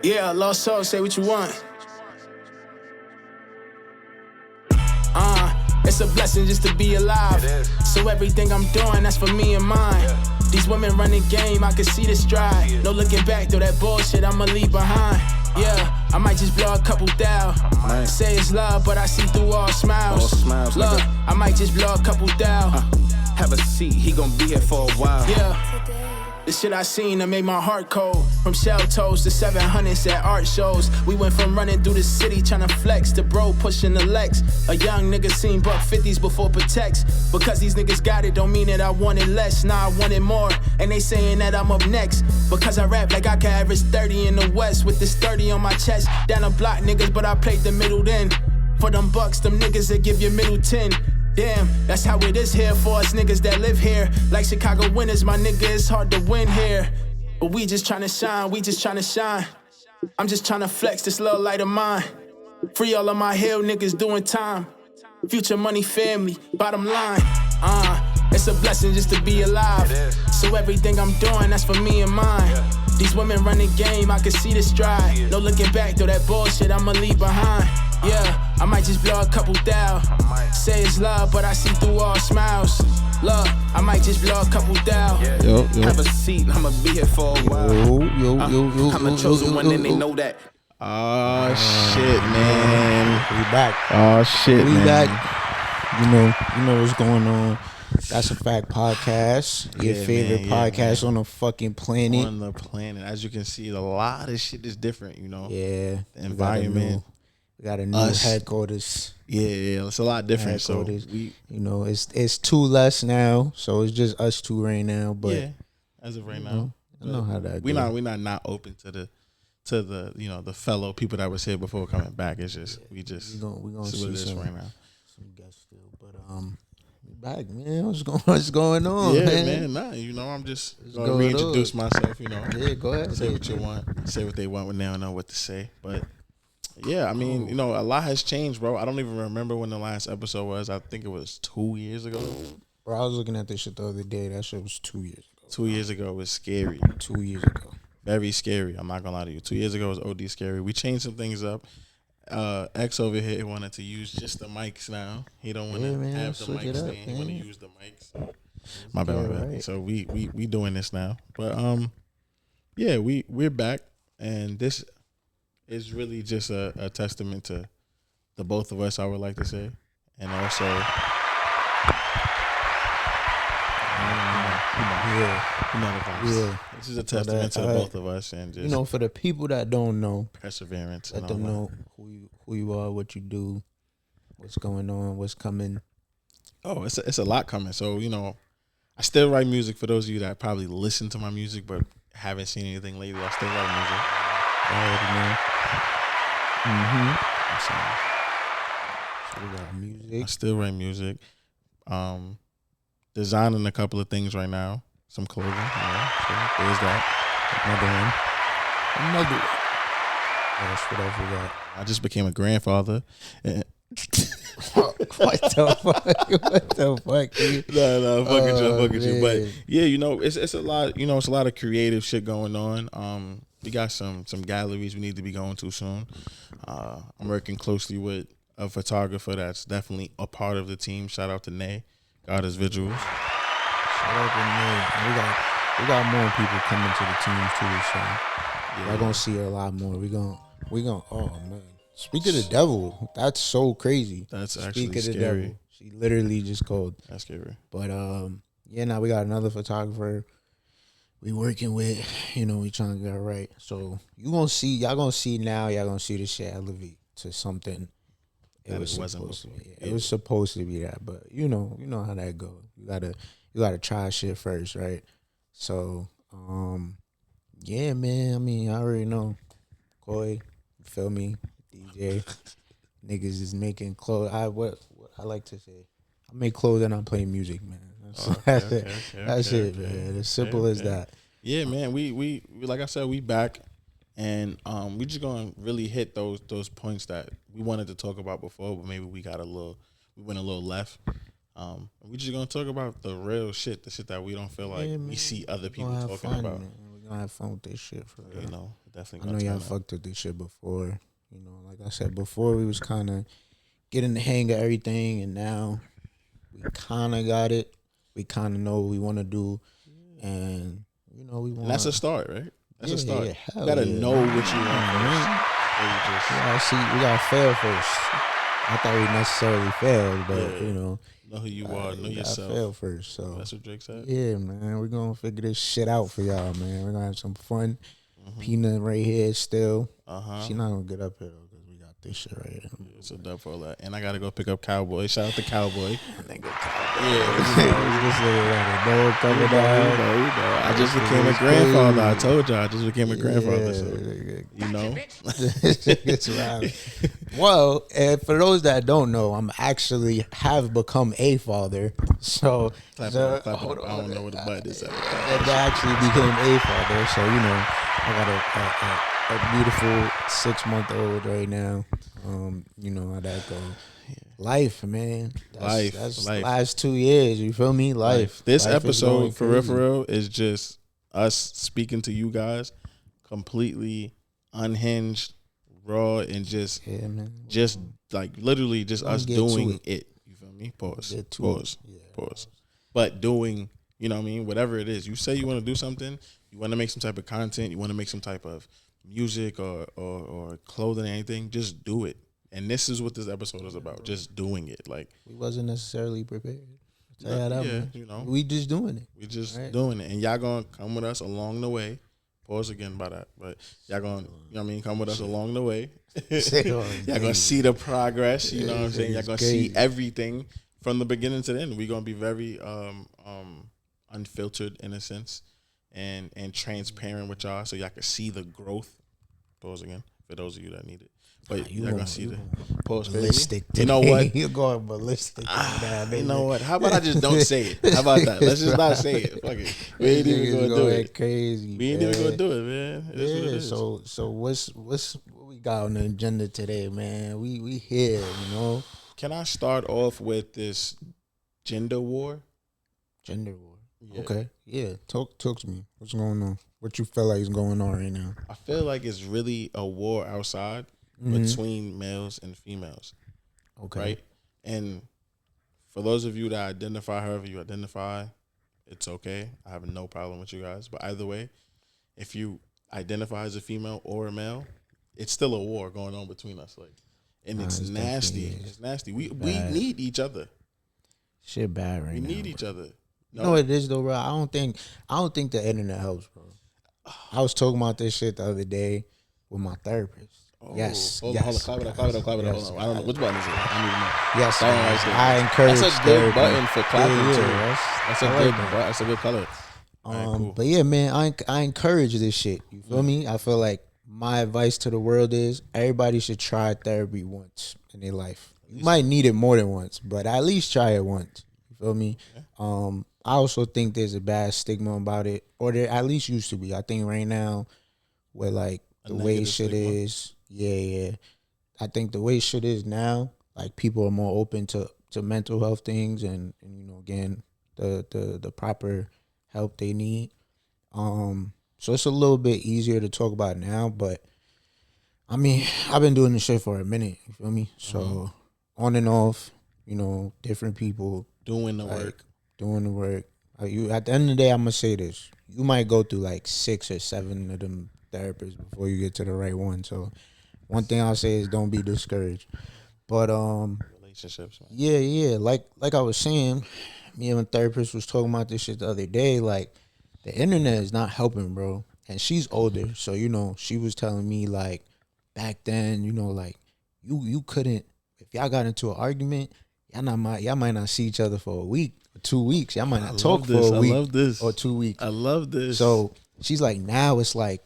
Yeah, Lost Soul, say what you want. It's a blessing just to be alive. So everything I'm doing, that's for me and mine. These women running game, I can see the stride. No looking back, though that bullshit I'ma leave behind. Yeah, I might just blow a couple thou. Say it's love, but I see through all smiles. Look, I might just blow a couple thou. Have a seat, he gon' be here for a while. Yeah. The shit I seen that made my heart cold. From shell toes to 700s at art shows. We went from running through the city trying to flex to bro pushing the Lex. A young nigga seen buck 50s before protects. Because these niggas got it don't mean that I wanted less. Nah, I wanted more. And they saying that I'm up next. Because I rap like I can average 30 in the West. With this 30 on my chest. Down the block niggas, but I played the middle then. For them bucks, them niggas that give you middle 10. Damn, that's how it is here for us niggas that live here. Like Chicago winners, my nigga, it's hard to win here. But we just tryna shine, we just tryna shine. I'm just tryna flex this little light of mine. Free all of my hill niggas doing time. Future money family, bottom line. It's a blessing just to be alive. So everything I'm doing, that's for me and mine. These women running game, I can see the stride. No looking back, though that bullshit I'ma leave behind. Yeah, I might just blow a couple thou. Say it's love, but I see through all smiles. Look, I might just blow a couple thou. Yo. Have a seat, I'ma be here for a while. I'm the chosen one and they know that. Oh shit, man. We back. Oh shit, we man. Back. You know what's going on. That's a Fact Podcast. Your favorite podcast on the fucking planet. On the planet. As you can see, a lot of shit is different, you know. Yeah. The environment. We got a new headquarters. Yeah, it's a lot different. So we, it's two less now, so it's just us two right now. But yeah, as of right now, I know how that. We're not open to the the fellow people that was here before coming back. It's just we gonna see what it is right now. Some guests still, but we back, man. What's going on? Yeah, man. Nah, I'm just gonna reintroduce myself. Yeah, go ahead. Say what you want. Say what they want when they don't know what to say, but. Yeah, I mean, a lot has changed, bro. I don't even remember when the last episode was. I think it was 2 years ago. Bro, I was looking at this shit the other day. That shit was 2 years ago. 2 years ago was scary. 2 years ago. Very scary. I'm not going to lie to you. 2 years ago was OD scary. We changed some things up. X over here wanted to use just the mics now. He don't want to have the mics stand. He want to use the mics. My bad. Right. So we doing this now. But, yeah, we're back. And this is really just a testament to the both of us, I would like to say. And also, this is a testament to the both of us. And just, for the people that don't know, perseverance. Let them know who you are, what you do, what's going on, what's coming. Oh, it's a lot coming. So, I still write music for those of you that probably listen to my music but haven't seen anything lately. I still write music. I already know. So we got music. I still write music. Designing a couple of things right now. Some clothing. So there's that. Another one. What else we got? I just became a grandfather. What the fuck? No, fuck with you. But yeah, it's a lot. It's a lot of creative shit going on. We got some galleries we need to be going to soon. I'm working closely with a photographer that's definitely a part of the team. Shout out to Nay. God is visuals. Shout out to Nay. We got more people coming to the team too. So y'all gonna see a lot more. We gonna. Oh man. Speak of the devil. That's so crazy. That's actually Speak of the scary. devil. She literally just called. That's scary. But now we got another photographer we working with. We trying to get it right. So y'all gonna see now. Y'all gonna see this shit elevate to something. It was supposed to be that, but you know how that goes. You gotta try shit first, right? So yeah, man. I mean, I already know. Koi, you feel me? DJ, niggas is making clothes. What I like to say, I make clothes and I play music, man. That's it, man. As simple as that. Yeah, man. We like I said, we back, and we just gonna really hit those points that we wanted to talk about before, but maybe we went a little left. We just gonna talk about the real shit, the shit that we don't feel like we see other people talking about. gonna have fun with this shit for real. You know, definitely. I know y'all fucked with this shit before. You know, like I said before, we was kind of getting the hang of everything, and now we kind of got it. We kind of know what we want to do, and you know we want. That's a start, right? That's a start. Yeah, you gotta know what you want first. We gotta fail first. I thought we necessarily failed, but you know who you are, know yourself. Fail first, so that's what Drake said. Yeah, man, we're gonna figure this shit out for y'all, man. We're gonna have some fun. Peanut right here still. She not gonna get up here though because we got this shit right here. It's a dub for all that, and I gotta go pick up Cowboy. Shout out to Cowboy. I just became a grandfather. I told y'all, I just became a grandfather. So, you know, it's wild. Well, and for those that don't know, I'm actually have become a father. So, I don't know what the button is. I actually became a father. So you know, I got a beautiful 6-month-old right now. You know how that goes. Life, man. That's life. Last 2 years. You feel me? Life. This episode, for real, is just us speaking to you guys, completely unhinged, raw, and just like literally just us doing it. You feel me? Pause. But doing, you know what I mean? Whatever it is, you say you want to do something, you want to make some type of content, you want to make some type of music or clothing, anything, just do it. And this is what this episode is about, just doing it. Like, we wasn't necessarily prepared. You know, we just doing it. We just doing it, and y'all gonna come with us along the way. Pause again by that, but y'all gonna, you know what I mean, come with us along the way. Y'all gonna see the progress. You know what I'm saying? Y'all gonna see everything from the beginning to the end. We gonna be very unfiltered in a sense, and transparent with y'all, so y'all can see the growth. Pause again for those of you that need it. But you're gonna see the post ballistic. You know what? You're going ballistic. You know what? How about I just don't say it? How about that? Let's just not say it. Fuck it. We ain't even gonna do it. Crazy. We ain't even gonna do it, man. It is what it is. So what we got on the agenda today, man? We here, you know. Can I start off with this gender war? Gender war. Yeah. Okay. Yeah. Talk to me. What's going on? What you feel like is going on right now? I feel like it's really a war outside. Between males and females. Okay. Right? And for those of you that identify however you identify, it's okay. I have no problem with you guys. But either way, if you identify as a female or a male, it's still a war going on between us. Like, and it's nasty. It's nasty. We need each other. Shit bad right now. We need each other. No. You know what it is though, bro? I don't think the internet helps, bro. I was talking about this shit the other day with my therapist. Oh, yes. Hold on. Clap it up. I don't know. Which button is it? I don't even know. Yes. I encourage. That's a good button for clapping too. That's a good button. That's a good color. Cool. But yeah, man, I encourage this shit. You feel me? I feel like my advice to the world is everybody should try therapy once in their life. You might need it more than once, but at least try it once. You feel me? Yeah. I also think there's a bad stigma about it, or there at least used to be. I think right now, where like the way shit is. Yeah. I think the way shit is now, like people are more open to mental health things and you know, again, the proper help they need. So it's a little bit easier to talk about now, but I mean, I've been doing this shit for a minute, you feel me? So on and off, you know, different people doing the work. You at the end of the day, I'm gonna say this. You might go through like 6 or 7 of them therapists before you get to the right one. So one thing I'll say is don't be discouraged. But relationships, man. Yeah. Like I was saying, me and a therapist was talking about this shit the other day. Like the internet is not helping, bro. And she's older, so you know, she was telling me like back then, you know, like you couldn't, if y'all got into an argument, y'all might not see each other for a week or 2 weeks. Y'all might not talk for a week or 2 weeks. I love this. So she's like, now it's like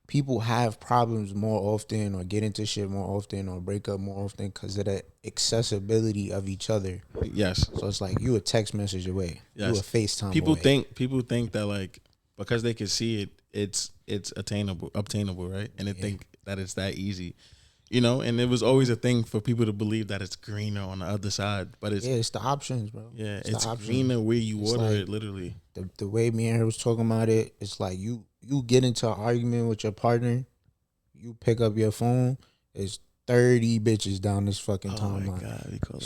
people have problems more often or get into shit more often or break up more often because of the accessibility of each other. Yes. So it's like you a text message away. Yes. You a FaceTime people away. People think that like because they can see it, it's obtainable, right? And they think that it's that easy. You know, and it was always a thing for people to believe that it's greener on the other side, but it's the options, bro. Yeah, it's greener where you water like, it, literally. The way me and her was talking about it, it's like you get into an argument with your partner, you pick up your phone, it's 30 bitches down this fucking timeline. Oh my God, we call it.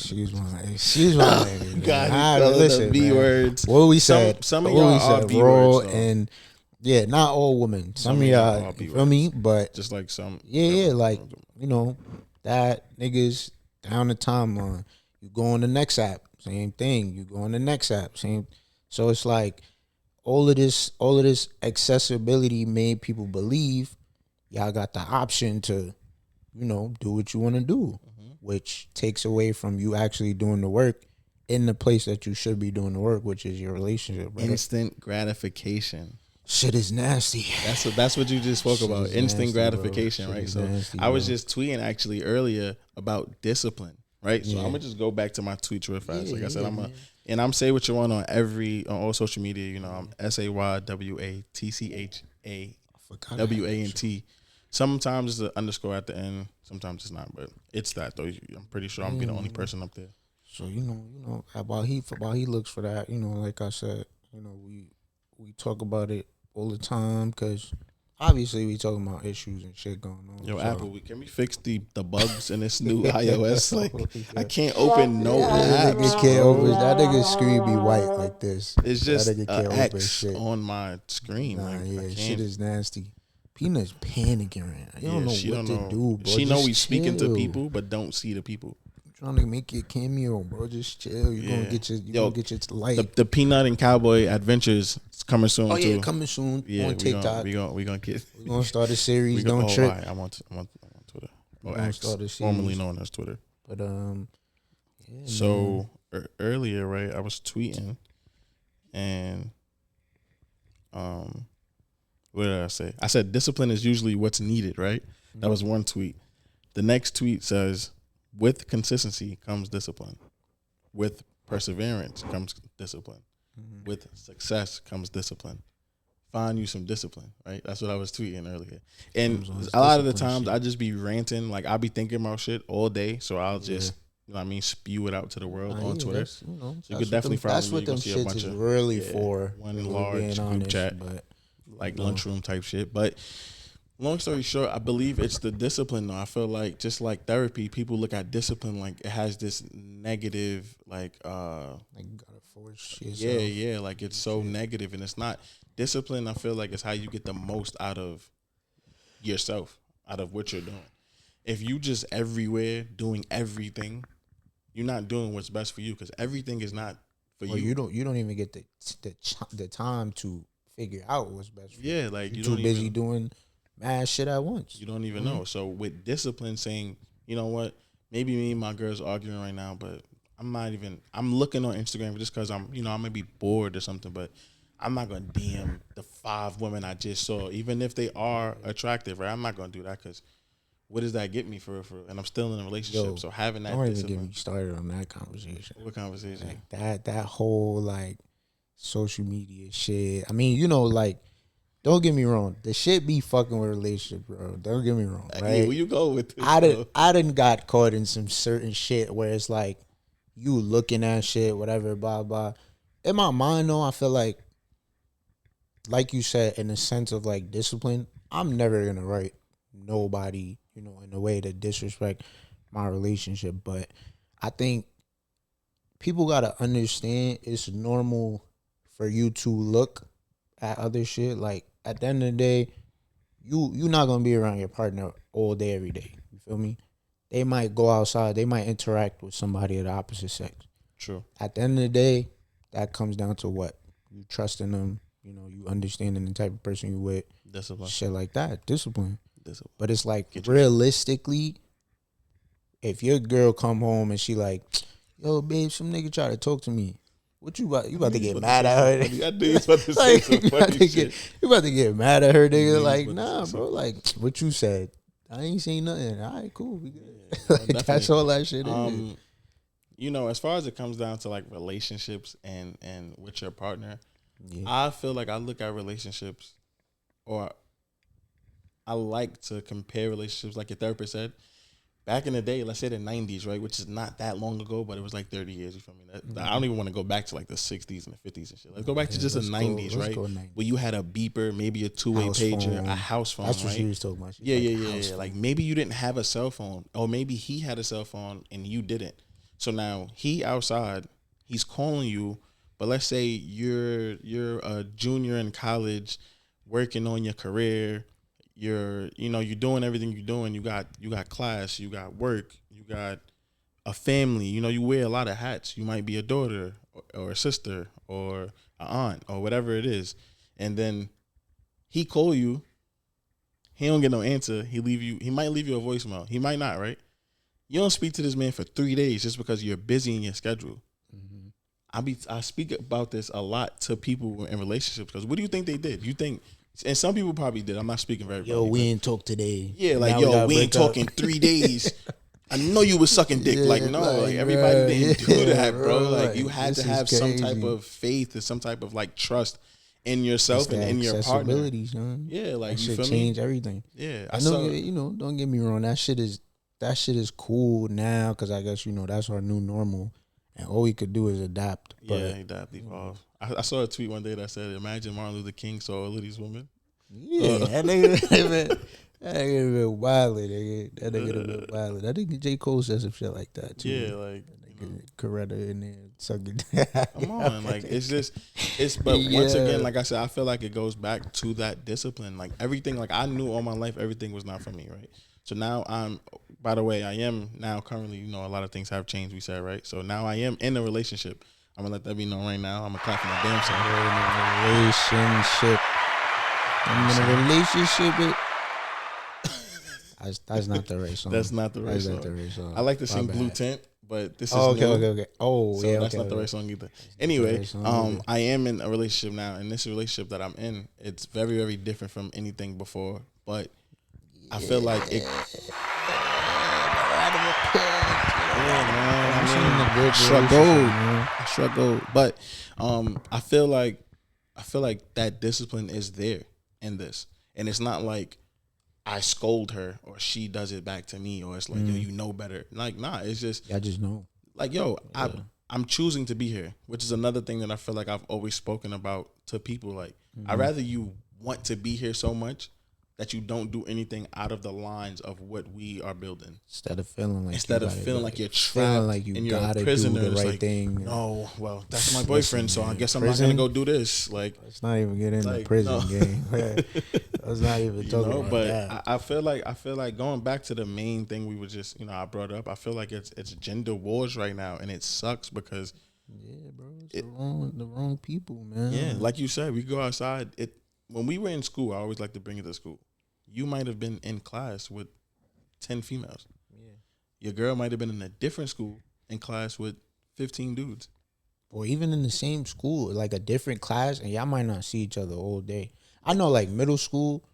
She's my lady. God, listen, the B words. What we said. Some of y'all are B words, and yeah, not all women. Some of y'all, you feel me? But just like some. Yeah, like, you know, that niggas down the timeline. You go on the next app, same thing. You go on the next app, same. So it's like all of this accessibility made people believe y'all got the option to, you know, do what you want to do, which takes away from you actually doing the work in the place that you should be doing the work, which is your relationship. Right? Instant gratification. Shit is nasty. That's what you just spoke about. Instant gratification, right? So nasty, I was just tweeting actually earlier about discipline, right? So I'm gonna just go back to my tweets real fast. Like I said, I'm say what you want on all social media. You know, I'm SAYWATCHAWANT. Sometimes it's an underscore at the end. Sometimes it's not, but it's that though. I'm pretty sure I'm being the only person up there. So you know while he looks for that, you know, like I said, you know, we talk about it all the time because obviously we talking about issues and shit going on. Yo, so. Apple, can we fix the bugs in this new iOS? Like, I can't open no apps. That nigga's screen be white like this. It's just that nigga can't X open shit on my screen. Nah, like, shit is nasty. Peanut's panicking right now. You don't know what to do, bro. She know we just speaking to chill. people, but don't see the people. Trying to make your cameo, bro. Just chill. You're gonna get your light. The Peanut and Cowboy Adventures is coming soon. Oh yeah, too. coming soon. Yeah, on TikTok. We gonna start a series. Don't trip. I'm on Twitter. Or X, formerly known as Twitter. But yeah, so earlier, right? I was tweeting, and what did I say? I said discipline is usually what's needed, right? Mm-hmm. That was one tweet. The next tweet says, with consistency comes discipline. With perseverance comes discipline. Mm-hmm. With success comes discipline. Find you some discipline, right? That's what I was tweeting earlier. And a lot of the times I just be ranting, like I'll be thinking about shit all day, so I'll just, you know what I mean, spew it out to the world on Twitter. So you could definitely follow me. That's what them shits is really for. One large group chat, but like lunchroom type shit. But long story short, I believe it's the discipline though. I feel like just like therapy, people look at discipline like it has this negative like you gotta force yourself. Yeah, like it's so negative, and it's not. Discipline, I feel like, is how you get the most out of yourself, out of what you're doing. If you just everywhere doing everything, you're not doing what's best for you, because everything is not for you. You don't even get the time to figure out what's best for you. Yeah, like you're too busy doing mad shit at once. You don't even know. So with discipline, saying, you know what, maybe me and my girl's arguing right now, but I'm looking on Instagram just because I may be bored or something, but I'm not going to DM the 5 women I just saw, even if they are attractive, right? I'm not going to do that, because what does that get me for? And I'm still in a relationship, so having that don't even get me started on that conversation. What conversation? Like that whole like social media shit. I mean, you know, like, don't get me wrong, the shit be fucking with relationships, bro. Don't get me wrong, right? Yeah, where you go with this? I done got caught in some certain shit where it's like you looking at shit, whatever, blah blah. In my mind, though, I feel like you said, in the sense of like discipline, I'm never gonna write nobody, you know, in a way to disrespect my relationship. But I think people gotta understand it's normal for you to look at other shit. Like at the end of the day, you're not gonna be around your partner all day, every day. You feel me? They might go outside, they might interact with somebody of the opposite sex. True. At the end of the day, that comes down to what? You trusting them. You know, you understanding the type of person you with. Discipline. Shit like that. Discipline. But it's like, realistically, if your girl come home and she like, yo, babe, some nigga try to talk to me. What you about to get mad at her? I knew you was about to say some funny shit. You about to get mad at her, nigga. Like, nah, bro. Like, what you said. I ain't seen nothing. All right, cool. We good. Like, that's all that shit is. You know, as far as it comes down to like relationships and with your partner, yeah. I feel like I look at relationships, or I like to compare relationships, like your therapist said. back in the day, let's say the 90s, right, which is not that long ago, but it was like 30 years. You feel me? I don't even want to go back to like the 60s and the 50s and shit. Let's go back to just the 90s, right? Where you had a beeper, maybe a two-way pager, a house phone, That's what right? she was talking about. Yeah. Like maybe you didn't have a cell phone, or maybe he had a cell phone and you didn't. So now he outside, he's calling you, but let's say you're a junior in college, working on your career. You're doing everything you're doing. You got class, you got work, you got a family. You wear a lot of hats. You might be a daughter or a sister or an aunt or whatever it is. And then he call you. He don't get no answer. He might leave you a voicemail. He might not, right? You don't speak to this man for 3 days just because you're busy in your schedule. Mm-hmm. I speak about this a lot to people in relationships because what do you think they did? You think, and some people probably did. I'm not speaking very. Yo, we ain't talk today. Yeah, like we ain't talking 3 days. I know you was sucking dick. Yeah, like everybody didn't do that, bro. Like you had to have crazy. some type of faith and some type of like trust in yourself and in your partner. Son. Yeah, like that you shit feel change me? everything. Yeah, I know. Don't get me wrong. That shit is cool now because I guess that's our new normal, and all we could do is adapt. But, adapt, evolve. I saw a tweet one day that said, "Imagine Martin Luther King saw all of these women." Yeah, that nigga been wildin', nigga. That nigga been wildin'. That nigga J. Cole said some shit like that too. Yeah, like Coretta in there sucking. Come on, like but once again, like I said, I feel like it goes back to that discipline. Like everything, like I knew all my life, everything was not for me, right? So now by the way, I am now currently, a lot of things have changed, we said, right? So now I am in a relationship. I'm gonna let that be known right now. I'm gonna clap for my damn self. I'm in a relationship. That's not the right song. That's not the right song. I like to sing Blue Tint, but this is okay. Oh, so yeah, that's not the right song either. Anyway, I am in a relationship now, and this relationship that I'm in, it's very, very different from anything before. But I feel like it. I struggle, but I feel like that discipline is there in this, and it's not like I scold her or she does it back to me, or it's like, yo, you know better. Like, nah, it's just I just know. Like, yo, I'm choosing to be here, which is another thing that I feel like I've always spoken about to people. Like, I'd rather you want to be here so much that you don't do anything out of the lines of what we are building. Instead of feeling like you're trapped like you and you're gotta a prisoner. do the right like, thing. No, well, that's my boyfriend, so I guess I'm not gonna go do this. Like, let's not even get in the prison game. Let's not even talk about but that. I feel like going back to the main thing we were just, I brought up. I feel like it's gender wars right now, and it sucks because bro, it's the wrong people, man. Yeah, like you said, we go outside. When we were in school, I always like to bring it to school. You might have been in class with 10 females. Yeah. Your girl might have been in a different school in class with 15 dudes. Or even in the same school, like a different class, and y'all might not see each other all day. I know, like, middle school,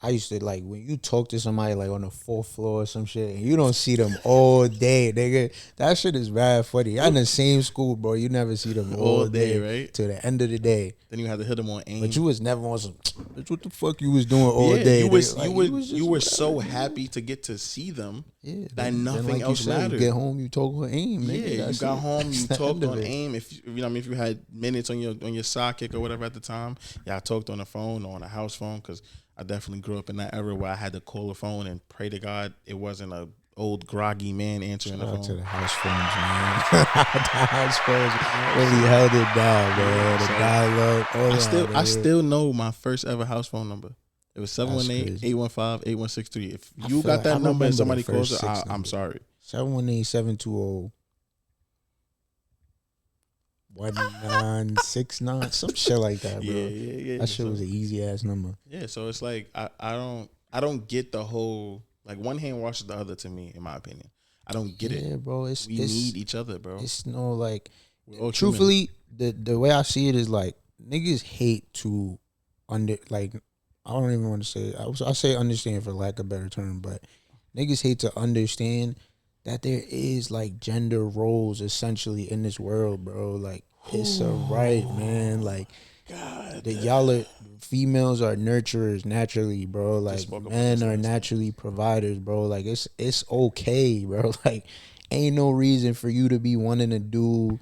I used to, like, when you talk to somebody, like, on the 4th floor or some shit, and you don't see them all day, nigga, that shit is bad funny. Y'all in the same school, bro. You never see them all day, right? To the end of the day. Then you have to hit them on aim. But you was never on some, bitch, what the fuck you was doing all day? You were so happy to get to see them that nothing else mattered. You get home, you talk on aim, nigga. Yeah, you got home, you talked on aim. If you had minutes on your sidekick or whatever at the time, I talked on the phone or on a house phone, because I definitely grew up in that era where I had to call a phone and pray to God it wasn't a old groggy man answering the phone. To the house phones, man. The house phones really held it down, man. The dial-up. I still know my first ever house phone number. It was 718-815-8163. If you got that number and somebody calls it, I'm sorry. 718-720. 1969, some shit like that, bro. Yeah. That shit was an easy ass number. Yeah, so it's like I don't get the whole, like, one hand washes the other, to me, in my opinion. I don't get it. Yeah, bro. We need each other, bro. It's no, like, truthfully, the way I see it is, like, niggas hate to I don't even want to say it. I say understand for lack of a better term, but niggas hate to understand that there is, like, gender roles essentially in this world, bro. Like, it's a right, man. Like, God. Females are nurturers naturally, bro. Like men are naturally providers, bro. Like it's okay, bro. Like ain't no reason for you to be wanting to do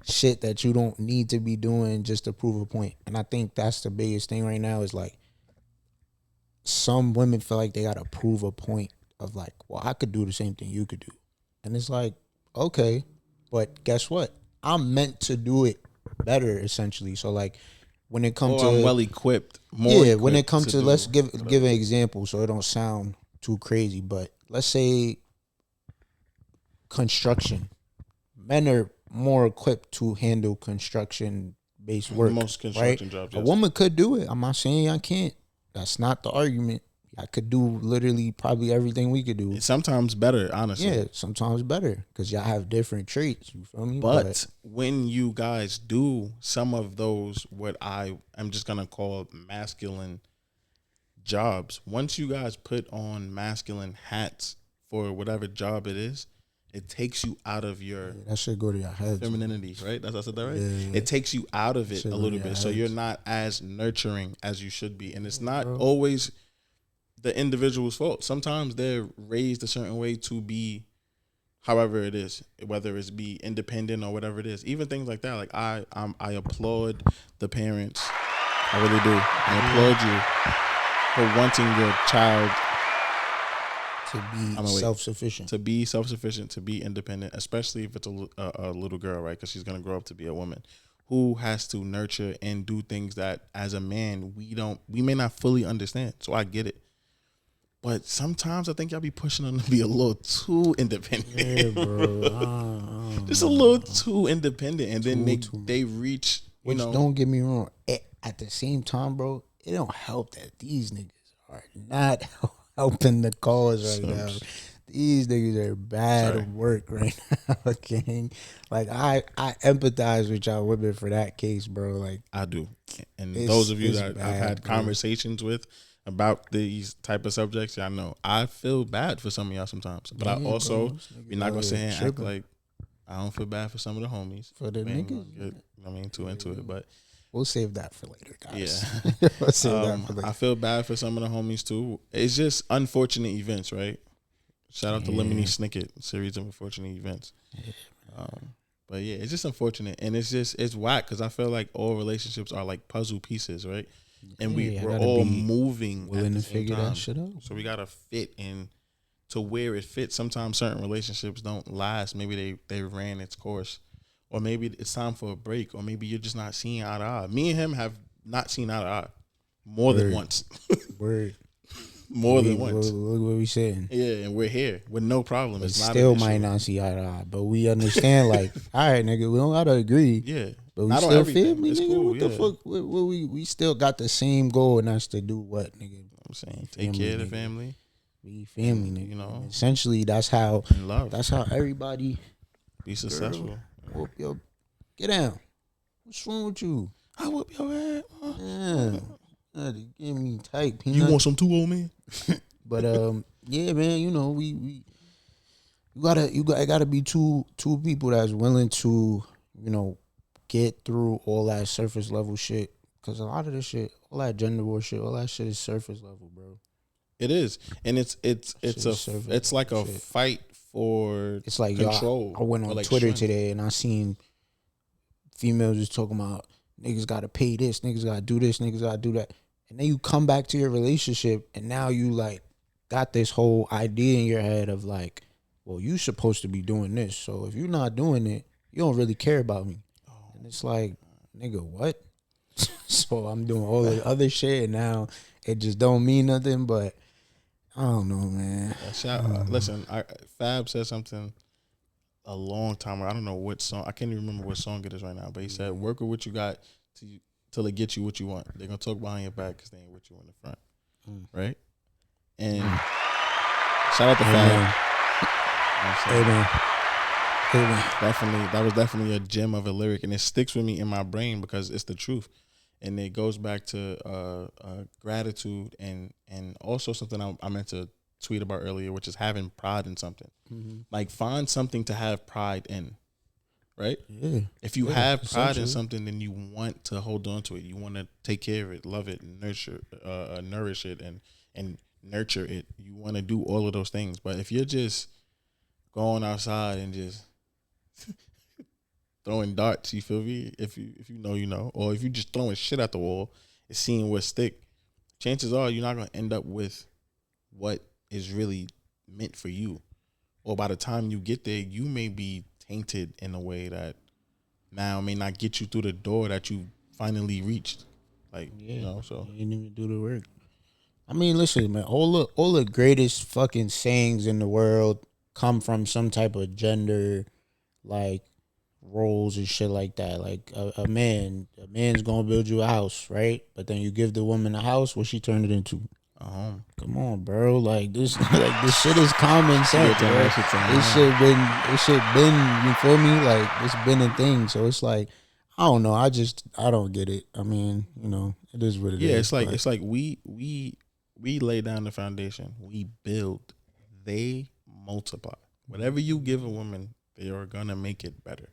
shit that you don't need to be doing just to prove a point. And I think that's the biggest thing right now is like some women feel like they gotta prove a point of like, well, I could do the same thing you could do. And it's like, okay, but guess what? I'm meant to do it better, essentially. So like when it comes to I'm well equipped. When it comes to let's give an example so it don't sound too crazy, but let's say construction. Men are more equipped to handle construction based work. Most construction jobs. Yes. A woman could do it. I'm not saying I can't. That's not the argument. I could do literally probably everything we could do. It's sometimes better, honestly. Yeah, sometimes better because y'all have different traits. You feel me? But when you guys do some of those, what I'm just gonna call masculine jobs, once you guys put on masculine hats for whatever job it is, it takes you out of your that should go to your head. Femininity, right? I said that right? Yeah. It takes you out of it a little bit. So you're not as nurturing as you should be. And it's not always the individual's fault. Sometimes they're raised a certain way to be however it is, whether it's be independent or whatever it is. Even things like that. Like I applaud the parents. I really do. I applaud you for wanting your child to be self-sufficient. To be self-sufficient, to be independent, especially if it's a little girl, right? Because she's going to grow up to be a woman who has to nurture and do things that as a man, we may not fully understand. So I get it. But sometimes I think y'all be pushing them to be a little too independent. Yeah, bro. Just a little too independent. And then they reach, you know. Don't get me wrong. At the same time, bro, it don't help that these niggas are not helping the cause right now. These niggas are bad at work right now, gang. Like I empathize with y'all women for that case, bro. Like I do. And those of you that I've had conversations with about these type of subjects, I know I feel bad for some of y'all sometimes, but I also you're not gonna sit here and act like I don't feel bad for some of the homies. For the niggas, too into it, but we'll save that for later, guys. Yeah, we'll save that for later. I feel bad for some of the homies too. It's just unfortunate events, right? Shout out to Lemony Snicket, series of unfortunate events. But yeah, it's just unfortunate, and it's whack because I feel like all relationships are like puzzle pieces, right? And we're all moving, willing to figure that shit out. So we gotta fit in to where it fits. Sometimes certain relationships don't last. Maybe they ran its course, or maybe it's time for a break, or maybe you're just not seeing eye to eye. Me and him have not seen eye to eye more than once. Word. More than once. Look what we saying. Yeah, and we're here with no problem. It's still might not see eye to eye, but we understand. Like, all right, nigga, we don't gotta agree. Yeah, but we not still family, nigga. Cool, what the fuck? We still got the same goal, and that's to do what, nigga? I'm saying take care of the family. Be family, nigga. You know, and essentially, that's how love. That's how everybody be successful. Whoop your, get down. What's wrong with you? I whoop your ass. Yeah, give me tight. Peanut. You want some too, old man? But yeah, man. You know, you gotta be two people that's willing to, you know, get through all that surface level shit. Cause a lot of this shit, all that gender war shit, all that shit is surface level, bro. It is, and it's like a fight for it's like control. I went on like Twitter strength. today and I seen females just talking about niggas gotta pay this, niggas gotta do this, niggas gotta do that, and then you come back to your relationship and now you like got this whole idea in your head of like, well, you supposed to be doing this, so if you're not doing it, you don't really care about me. And it's like, nigga, what? So I'm doing all the other shit and now it just don't mean nothing. But I don't know, man. Listen, Fab said something a long time ago. I don't know what song. I can't even remember what song it is right now. But he said, work with what you got till it gets you what you want. They're going to talk behind your back because they ain't with you in the front. Right? And shout out to Fab. Definitely, that was definitely a gem of a lyric, and it sticks with me in my brain because it's the truth, and it goes back to gratitude and also something I meant to tweet about earlier, which is having pride in something. Like find something to have pride in, right? Yeah. If you have pride in something, then you want to hold on to it. You want to take care of it, love it, and nourish it, and nurture it. You want to do all of those things. But if you're just going outside and just throwing darts, you feel me? If you know, you know, or if you just throwing shit at the wall and seeing what stick, chances are you're not gonna end up with what is really meant for you. Or by the time you get there, you may be tainted in a way that now may not get you through the door that you finally reached. Like, you know, so you didn't even do the work. I mean, listen, man, all the greatest fucking sayings in the world come from some type of gender, like, roles and shit like that. Like a man's gonna build you a house, right? But then you give the woman a house, what she turn it into? Come on, bro. Like this shit is common sense, bro. This shit been, you feel me? Like it's been a thing. So it's like, I don't know. I don't get it. I mean, you know, it is what it is. yeah, it's like we lay down the foundation. We build, they multiply. Whatever you give a woman, they are gonna make it better.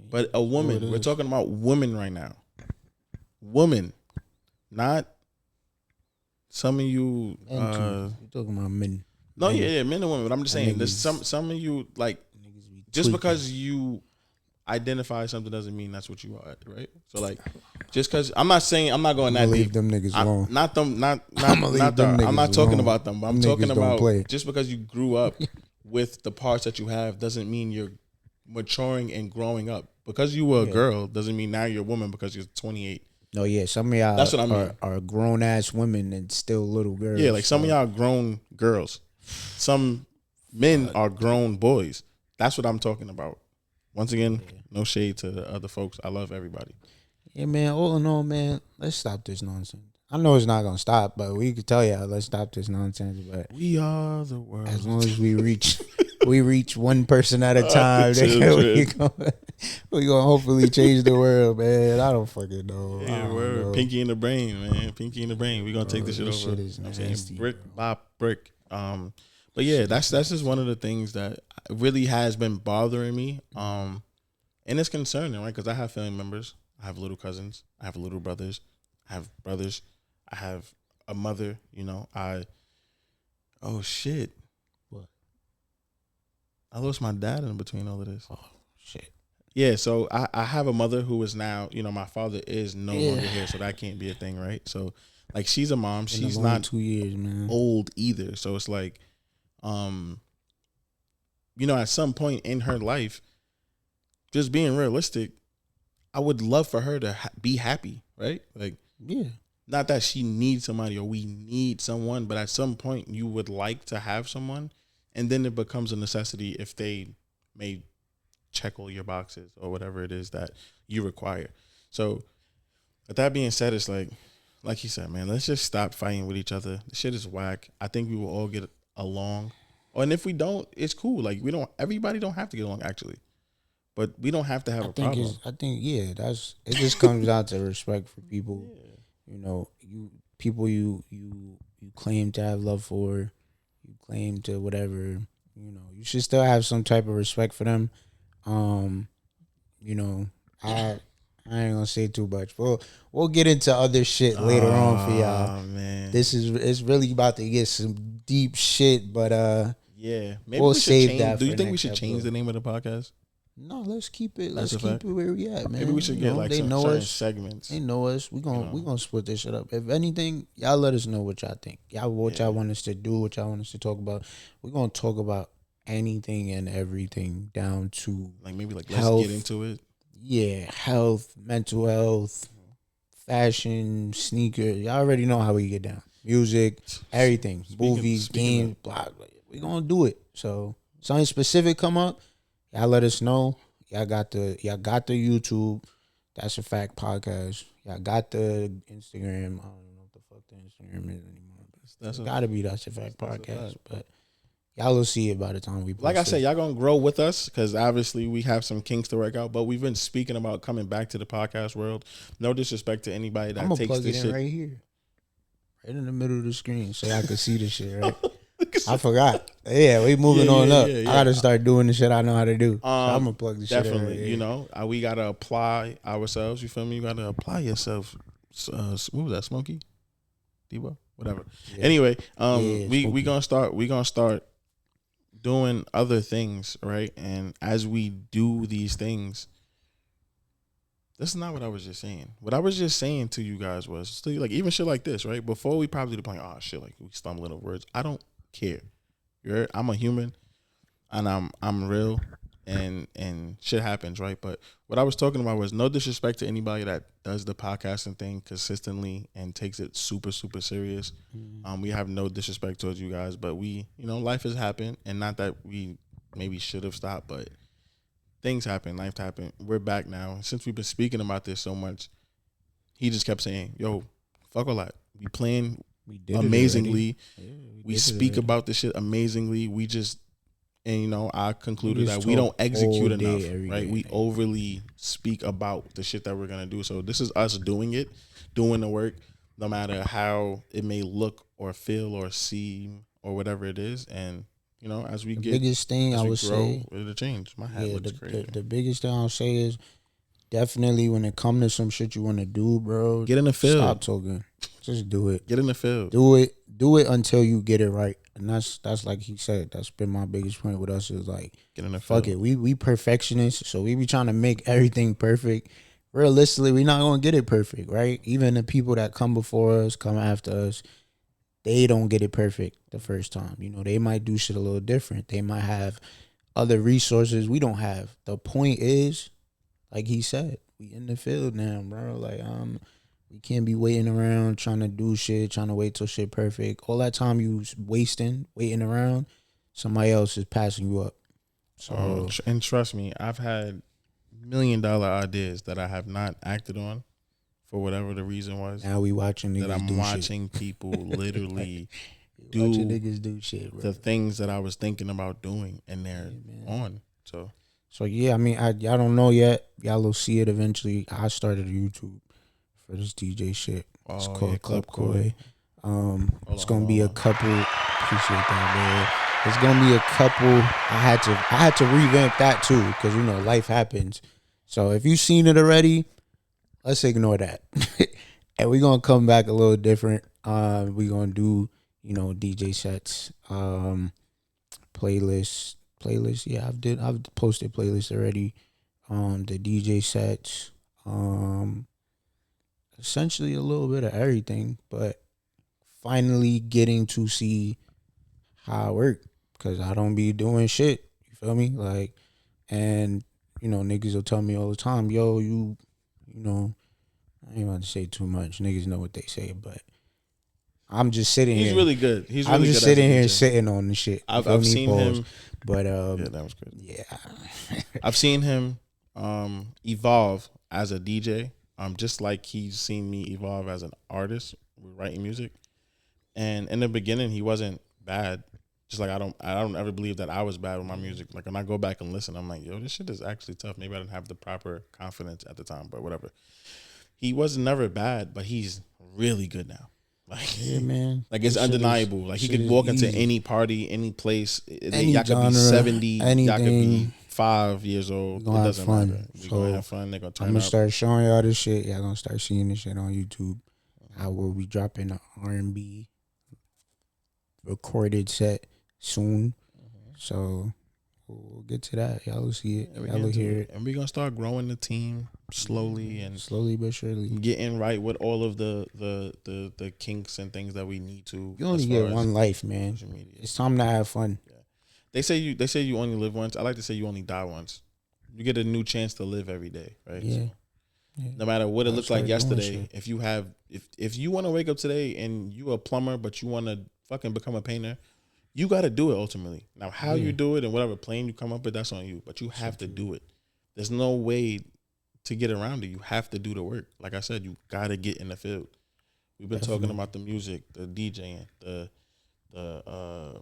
But a woman, we're talking about women right now. Woman, not some of you. You're talking about men. No, yeah, men and women. But I'm just saying, there's some of you, like, just because you identify something doesn't mean that's what you are, right? So like, just because I'm not saying I'm not going that deep. Leave them niggas alone. Not them. Not them. I'm not talking about them. But I'm talking about just because you grew up with the parts that you have doesn't mean you're maturing and growing up. Because you were a girl doesn't mean now you're a woman because you're 28. No, yeah, some of y'all that's what I mean. Are grown ass women and still little girls. Yeah, like some of y'all are grown girls. Some men are grown boys. That's what I'm talking about. Once again, no shade to the other folks. I love everybody. Yeah, man. All in all, man, let's stop this nonsense. I know it's not gonna stop, but we could tell y'all let's stop this nonsense. But we are the world. As long as we reach one person at a time, we gonna hopefully change the world, man. I don't fucking know. Yeah, we're pinky in the brain, man. Pinky in the brain. We gonna take this shit over. Shit is nasty, brick by brick. But yeah, that's just one of the things that really has been bothering me. And it's concerning, right? Because I have family members. I have little cousins. I have little brothers. I have brothers. I have a mother. You know, oh shit. What? I lost my dad in between all of this. Oh shit. Yeah, so I have a mother who is now, you know, my father is no longer here, so that can't be a thing, right? So, like, she's a mom. She's not 2 years, man. Old either. So it's like, you know, at some point in her life, just being realistic, I would love for her to be happy, right? Like, yeah. Not that she needs somebody or we need someone, but at some point you would like to have someone, and then it becomes a necessity if they may check all your boxes or whatever it is that you require. So with that being said, it's like you said, man, let's just stop fighting with each other. The shit is whack. I think we will all get along. And if we don't, it's cool. Like, everybody don't have to get along, actually. But we don't have to have a problem. I think, yeah, it just comes down to respect for people. Yeah. You know, you claim to have love for, you claim to whatever, you know, you should still have some type of respect for them. You know, I ain't gonna say too much. We'll get into other shit later on for y'all. Man. It's really about to get some deep shit, but yeah, maybe we'll we should save change. that. Do you think we should change the name of the podcast? No, let's keep it. Let's keep it where we at, man. Maybe we should get like some certain segments. They know us. We gonna split this shit up. If anything, y'all let us know what y'all think. Y'all y'all want us to do, what y'all want us to talk about. We're gonna talk about anything and everything down to like maybe like health. Let's get into it. Yeah, health, mental health, fashion, sneakers. Y'all already know how we get down. Music, everything, movies, games, blah. We gonna do it. So something specific come up. Y'all let us know. Y'all got the YouTube. That's a fact podcast. Y'all got the Instagram. I don't know what the fuck the Instagram is anymore. That's gotta be That's a Fact podcast. But y'all will see it by the time we post. Like I said, y'all gonna grow with us because obviously we have some kinks to work out. But we've been speaking about coming back to the podcast world. No disrespect to anybody that takes plug this it in shit right here, right in the middle of the screen, so y'all can see the shit. Right. I forgot. Yeah, we moving on up. Yeah. I gotta start doing the shit I know how to do. So I'm gonna plug the shit in. Definitely, you know, we gotta apply ourselves. You feel me? You gotta apply yourself. What was that, Smokey? Debo? Whatever. Yeah. Anyway, Smokey. we gonna start doing other things, right? And as we do these things, that's not what I was just saying. What I was just saying to you guys was, like, even shit like this, right? Before we probably do like, oh shit, like we stumbling over words. I don't care. I'm a human, and I'm real, and shit happens, right? But what I was talking about was no disrespect to anybody that does the podcasting thing consistently and takes it super, super serious. We have no disrespect towards you guys, but we, you know, life has happened, and not that we maybe should have stopped, but things happen, life happened. We're back now. Since we've been speaking about this so much, he just kept saying, yo, fuck all that. We playing amazingly. We speak about this shit amazingly. We just, and you know, I concluded that we don't execute enough, right? We overly speak about the shit that we're going to do. So this is us doing it, doing the work, no matter how it may look or feel or seem or whatever it is. And, you know, as we get, biggest thing I would say, it'll change. My hat looks crazy. The biggest thing I'll say is definitely when it comes to some shit you want to do, bro, get in the field. Stop talking. Just do it. Get in the field. Do it until you get it right. And that's like he said. That's been my biggest point with us is like, get in the fuck field. it. We perfectionists, so we be trying to make everything perfect. Realistically, we're not gonna get it perfect, right? Even the people that come before us, come after us, they don't get it perfect the first time. You know, they might do shit a little different. They might have other resources we don't have. The point is, like he said, we in the field now, bro. Like, we can't be waiting around trying to do shit, trying to wait till shit perfect. All that time you wasting, waiting around, somebody else is passing you up. So, and trust me, I've had $1 million ideas that I have not acted on for whatever the reason was. Now we watching niggas that I'm do watching shit. People literally watching niggas do shit, bro. The things that I was thinking about doing, and they're on. So yeah, I mean, y'all don't know yet. Y'all will see it eventually. I started YouTube for this DJ shit. It's called Club Koi. It's gonna be a couple. Appreciate that, man. It's gonna be a couple. I had to revamp that too, because you know life happens. So if you've seen it already, let's ignore that. And we're gonna come back a little different. We're gonna do, you know, DJ sets, playlists. Yeah, I've posted playlists already. The DJ sets, essentially a little bit of everything, but finally getting to see how I work, because I don't be doing shit. You feel me? Like, and you know, niggas will tell me all the time, yo, you know, I ain't about to say too much. Niggas know what they say, but I'm just sitting here. He's really good. I'm just sitting here sitting on the shit. I've seen him. But yeah, that was good. Yeah. I've seen him evolve as a DJ. Just like he's seen me evolve as an artist writing music. And in the beginning, he wasn't bad. Just like I don't ever believe that I was bad with my music. Like when I go back and listen, I'm like, yo, this shit is actually tough. Maybe I didn't have the proper confidence at the time, but whatever. He was never bad, but he's really good now. Like, yeah, man. Like it's undeniable. Like he could walk into any party, any place. Any y'all genre, could be 70. anything. Y'all could be 5 years old. It doesn't matter. We're gonna have fun. They're gonna turn up. I'm gonna start showing y'all this shit. Y'all gonna start seeing this shit on YouTube. I will be dropping an R&B recorded set soon. So we'll get to that. Y'all will see it. Y'all will hear it. And we're gonna start growing the team slowly but surely. Getting right with all of the kinks and things that we need to. You only get one life, man. It's time to have fun. Yeah. They say you only live once. I like to say you only die once. You get a new chance to live every day, right? Yeah. So, no matter what it looked like yesterday, if you want to wake up today and you a plumber but you want to fucking become a painter, you got to do it ultimately. Now, how you do it and whatever plane you come up with, that's on you. But you have to do it. There's no way to get around it. You have to do the work. Like I said, you got to get in the field. We've been talking about the music, the DJing, the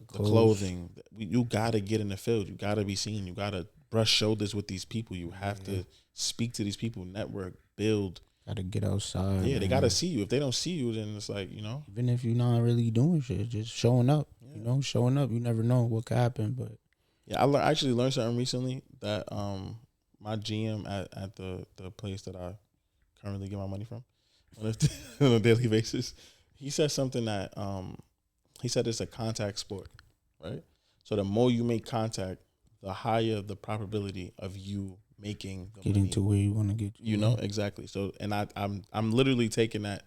clothing. You got to get in the field. You got to be seen. You got to brush shoulders with these people. You have to speak to these people, network, build. Got to get outside. Yeah, they got to see you. If they don't see you, then it's like, you know. Even if you're not really doing shit, just showing up. You know, showing up, you never know what could happen. But yeah, I actually learned something recently that my GM at the place that I currently get my money from on a daily basis, he said something that he said it's a contact sport, right? So the more you make contact, the higher the probability of you making the getting money. to where you want to get. You know, exactly. So, and I'm literally taking that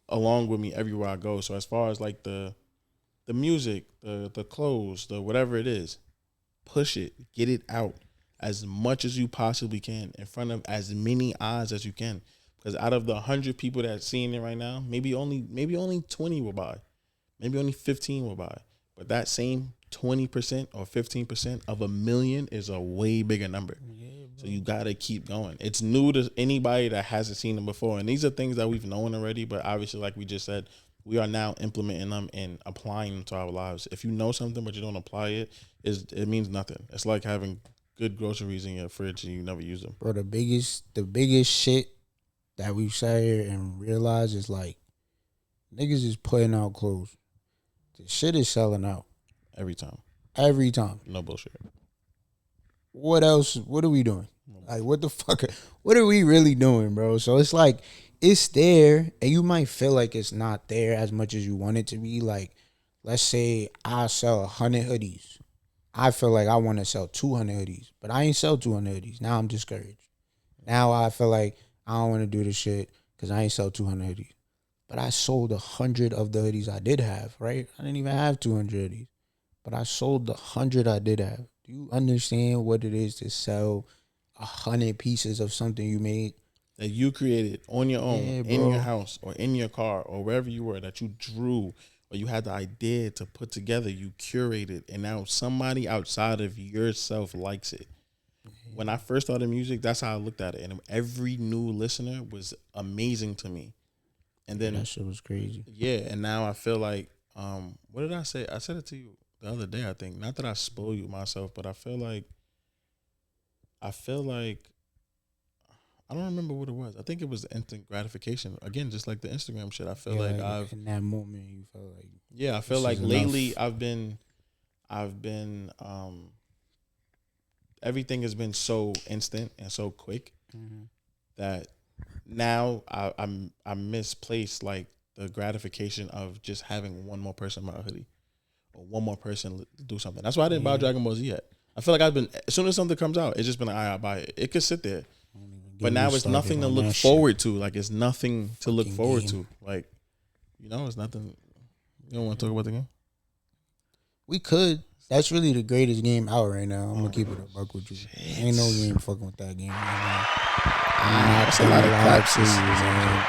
along with me everywhere I go. So as far as like the music, the clothes, the whatever it is, push it, get it out as much as you possibly can in front of as many eyes as you can. Because out of the 100 people that's seeing it right now, maybe only 20 will buy, maybe only 15 will buy. But that same 20% or 15% of a million is a way bigger number. Yeah, so you gotta keep going. It's new to anybody that hasn't seen them before, and these are things that we've known already. But obviously, like we just said, we are now implementing them and applying them to our lives. If you know something but you don't apply it, it means nothing. It's like having good groceries in your fridge and you never use them. Bro, the biggest shit that we've sat here and realized is like niggas is putting out clothes. The shit is selling out. Every time. No bullshit. What else? What are we doing? Like, what the fuck? What are we really doing, bro? So it's like, it's there, and you might feel like it's not there as much as you want it to be. Like, let's say I sell 100 hoodies. I feel like I want to sell 200 hoodies, but I ain't sell 200 hoodies. Now I'm discouraged. Now I feel like I don't want to do this shit because I ain't sell 200 hoodies. But I sold 100 of the hoodies I did have, right? I didn't even have 200 hoodies. But I sold the 100 I did have. Do you understand what it is to sell 100 pieces of something you made? That you created on your own, in your house or in your car or wherever you were, that you drew or you had the idea to put together, you curated, and now somebody outside of yourself likes it. When I first started music, that's how I looked at it. And every new listener was amazing to me. And then that shit was crazy. Yeah, and now I feel like, what did I say? I said it to you the other day, I think. Not that I spoil you myself, but I feel like I don't remember what it was. I think it was instant gratification. Again, just like the Instagram shit. I feel like I've in that moment you felt like I feel like lately I've been everything has been so instant and so quick that now I misplace like the gratification of just having one more person buy a hoodie or one more person do something. That's why I didn't buy Dragon Ball Z yet. I feel like as soon as something comes out, it's just been like, I buy it. It could sit there. But now it's nothing to look forward to. Like, it's nothing to look forward to. Like, it's nothing. You don't want to talk about the game? We could. That's really the greatest game out right now. I'm going to keep it a buck with you. Ain't no game fucking with that game right now. I'm not saying a lot to you, man.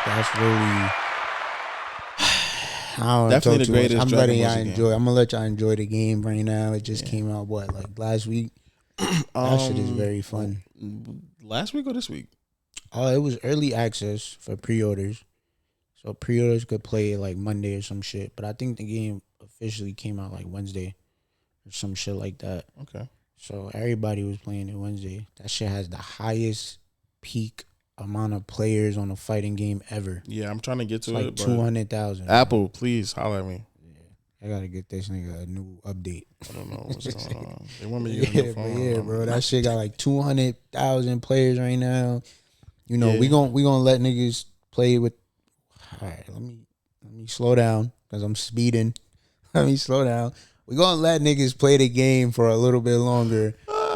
That's really... I don't definitely the greatest. I'm letting y'all enjoy. I'm gonna let y'all enjoy the game right now. It just came out like last week. That shit is very fun. Last week or this week? Oh, it was early access for pre-orders, so pre-orders could play it like Monday or some shit. But I think the game officially came out like Wednesday or some shit like that. Okay. So everybody was playing it Wednesday. That shit has the highest peak amount of players on a fighting game ever. Yeah, I'm trying to get to it's it. Like 200,000. Apple, please holler at me. Yeah, I gotta get this nigga a new update. I don't know what's going on. They want me to get a new phone. Yeah, bro, that shit got like 200,000 players right now. We gonna let niggas play with. All right, let me slow down because I'm speeding. Let me slow down. We gonna let niggas play the game for a little bit longer.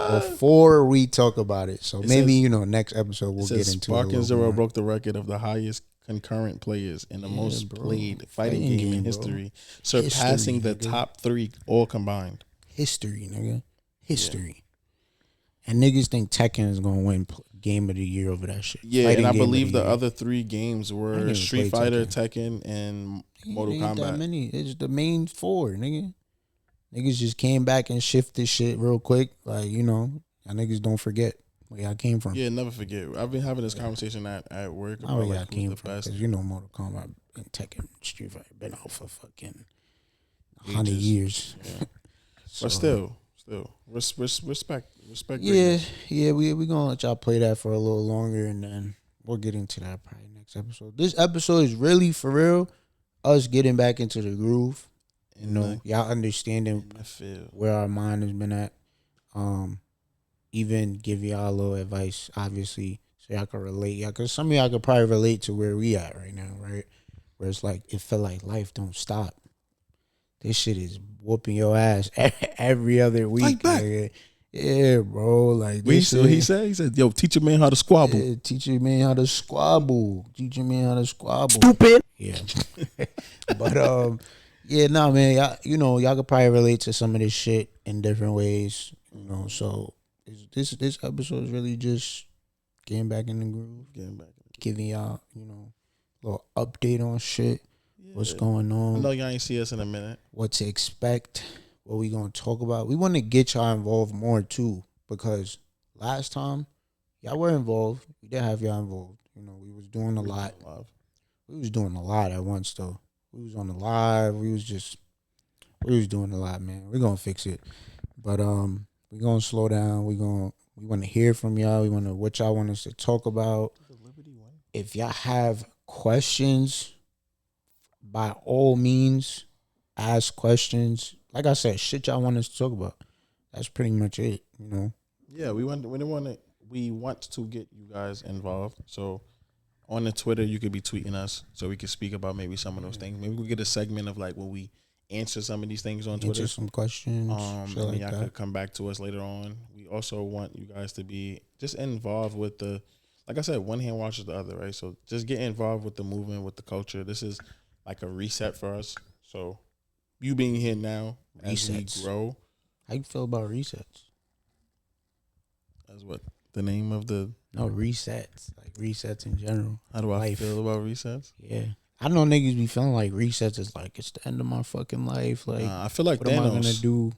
Before we talk about it. So maybe, next episode we'll get into it. Sparking Zero broke the record of the highest concurrent players in the most played fighting game in history, surpassing the top 3 all combined. History, nigga. History. Yeah. And niggas think Tekken is going to win game of the year over that shit. Yeah, fighting, and I believe the other 3 games were Street Fighter, Tekken, and Mortal Kombat. That many. It's the main 4, nigga. Niggas just came back and shifted shit real quick. Like, y'all niggas don't forget where y'all came from. Yeah, never forget. I've been having this conversation at work about where y'all came from. Best. Because Mortal Kombat and Tekken, Street Fighter been out for fucking 100 years. Yeah. So, but still, respect. Yeah, we gonna let y'all play that for a little longer, and then we'll get into that probably next episode. This episode is really, for real, us getting back into the groove. y'all understanding where our mind has been at. Even give y'all a little advice, obviously, so y'all can relate. Y'all, cause some of y'all could probably relate to where we at right now, right? Where it's like it felt like life don't stop. This shit is whooping your ass every other week. Like, yeah, bro. Like this what he said? He said, "Yo, teach a man how to squabble. Yeah, teach a man how to squabble. Teach a man how to squabble. Stupid." Yeah, but yeah, nah, man. Y'all could probably relate to some of this shit in different ways. So this episode is really just getting back in the groove, giving y'all a little update on shit. What's going on? I know y'all ain't see us in a minute. What to expect? What we gonna talk about? We want to get y'all involved more too, because last time y'all were involved. We did have y'all involved. We was doing a lot. We was doing a lot at once though. We was on the live. We was doing a lot, man. We're gonna fix it, but we gonna slow down. We want to hear from y'all. We want to what y'all want us to talk about. If y'all have questions, by all means, ask questions. Like I said, shit y'all want us to talk about. That's pretty much it, Yeah, we want to get you guys involved. So on the Twitter, you could be tweeting us so we could speak about maybe some of those things. Maybe we get a segment of like when we answer some of these things on Twitter. Answer some questions. And like y'all could come back to us later on. We also want you guys to be just involved with the, like I said, one hand washes the other, right? So just get involved with the movement, with the culture. This is like a reset for us. So you being here now as we grow. How you feel about resets? That's what the name of the... No, resets. Like resets in general. How do I feel about resets? Yeah. I know niggas be feeling like resets is like, it's the end of my fucking life. Like, I feel like what Thanos. am I going to do?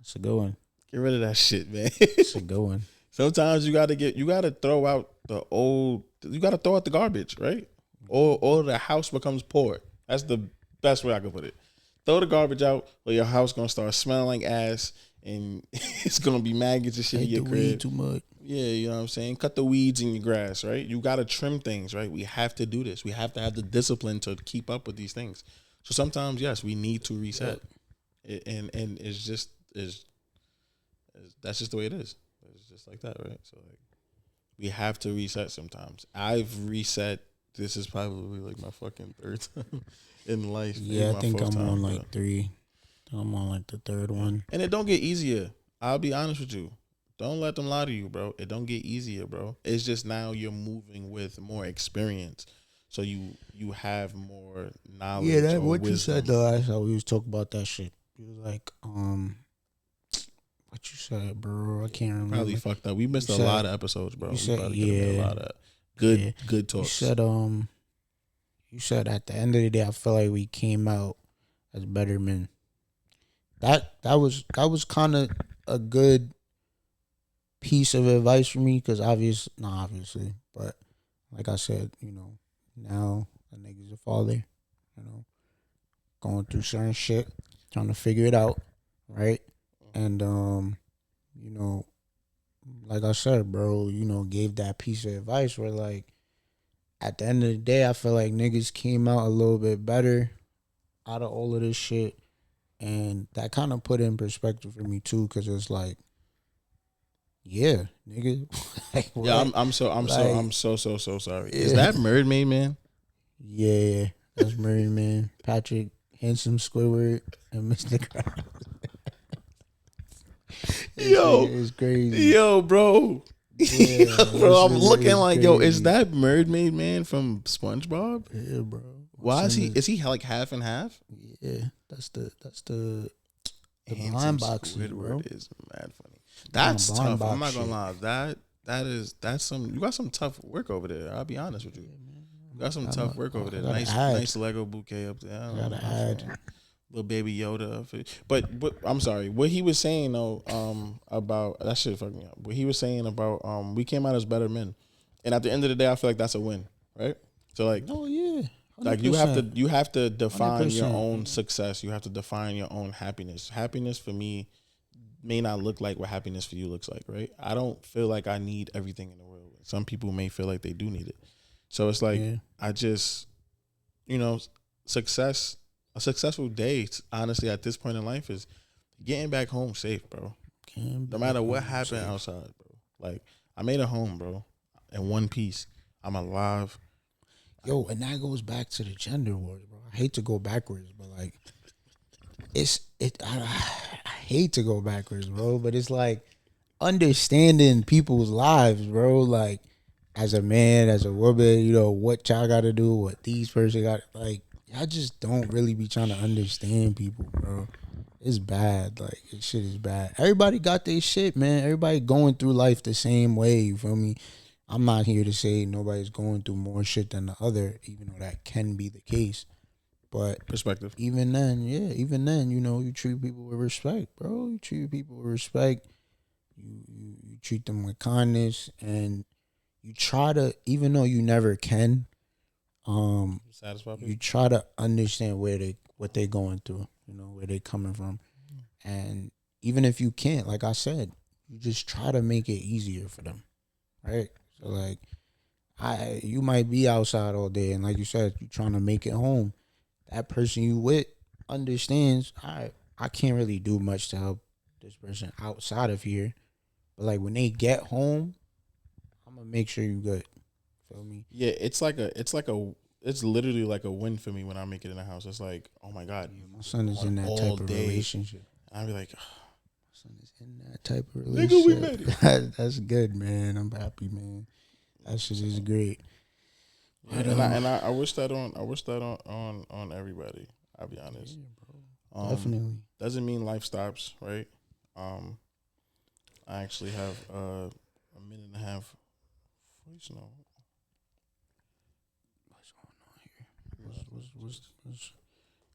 It's a good one. Get rid of that shit, man. It's a good one. Sometimes you got to throw out the old... You got to throw out the garbage, right? Or the house becomes poor. That's the best way I can put it. Throw the garbage out, or your house gonna start smelling like ass, and it's gonna be maggots and shit in your crib. Weed too much. Yeah, you know what I'm saying? Cut the weeds in your grass, right? You gotta trim things, right? We have to do this. We have to have the discipline to keep up with these things. So sometimes, yes, we need to reset, and it's that's just the way it is. It's just like that, right? So like, we have to reset sometimes. I've reset. This is probably like my fucking third time in life. Yeah, I think I'm on like 3. I'm on like the third one. And it don't get easier. I'll be honest with you. Don't let them lie to you, bro. It don't get easier, bro. It's just now you're moving with more experience. So you have more knowledge. Yeah, that what wisdom. you said though. That's how we was talking about that shit. You was like, what you said, bro? I can't remember. Probably fucked up. We missed a lot of episodes, bro. You said, a lot of good talks. You said at the end of the day, I feel like we came out as better men. That was kind of a good piece of advice for me, because obviously, but like I said, now a nigga's a father, going through certain shit, trying to figure it out, right? And like I said, bro, gave that piece of advice where like at the end of the day, I feel like niggas came out a little bit better out of all of this shit. And that kind of put it in perspective for me too, because it's like, yeah, nigga. Like, yeah, I'm so sorry. Yeah. Is that Mermaid Man? Yeah, that's Mermaid Man. Patrick, Handsome Squidward, and Mr. Krabs. It's crazy. Yo, bro. Yeah, bro, I'm looking like, crazy. yo, is that Mermaid Man from SpongeBob? Yeah, bro. Why is he like half and half? Yeah, that's the Handsome blind boxing, bro. Squidward is mad funny. That's blind tough. I'm box not gonna lie. That's some. You got some tough work over there. I'll be honest with you. You got some tough work over there. Nice Lego bouquet up there. Gotta add. Little baby Yoda. But I'm sorry. What he was saying though, about that shit fucked me up. What he was saying about we came out as better men, and at the end of the day, I feel like that's a win, right? So like, Oh yeah. 100%. like you have to define your 100%. own success. You have to define your own happiness. Happiness for me may not look like what happiness for you looks like, right? I don't feel like I need everything in the world. Some people may feel like they do need it. So it's like I just, success. a successful day, honestly, at this point in life is getting back home safe, bro. No matter what happened outside, bro. Like, I made a home, bro, in one piece. I'm alive. Yo, and that goes back to the gender wars, bro. I hate to go backwards, but like, I hate to go backwards, bro. But it's like understanding people's lives, bro. Like, as a man, as a woman, you know what y'all got to do, what these person got. Like, y'all just don't really be trying to understand people, bro. It's bad. Like, this shit is bad. Everybody got their shit, man. Everybody going through life the same way. You feel me? I'm not here to say nobody's going through more shit than the other, even though that can be the case. But Perspective. even then, you know, you treat people with respect, bro. You treat people with respect. You treat them with kindness, and you try to, even though you never can, Satisfy people. you try to understand what they're going through, you know, where they're coming from. And even if you can't, like I said, you just try to make it easier for them, right? So like, you might be outside all day, and like you said, you're trying to make it home. That person you with understands, I can't really do much to help this person outside of here, but like when they get home, I'm gonna make sure you good. Feel me? Yeah, it's literally like a win for me when I make it in the house. It's like, oh my God, My son is in that type of relationship. I'll be like, Son is in that type of relationship. nigga, we made it. That's good, man. I'm happy, man. That shit is great. Yeah, and I wish that on everybody. I'll be honest. Yeah, definitely. Doesn't mean life stops, right? I actually have a minute and a half voice note. What's going on here? What's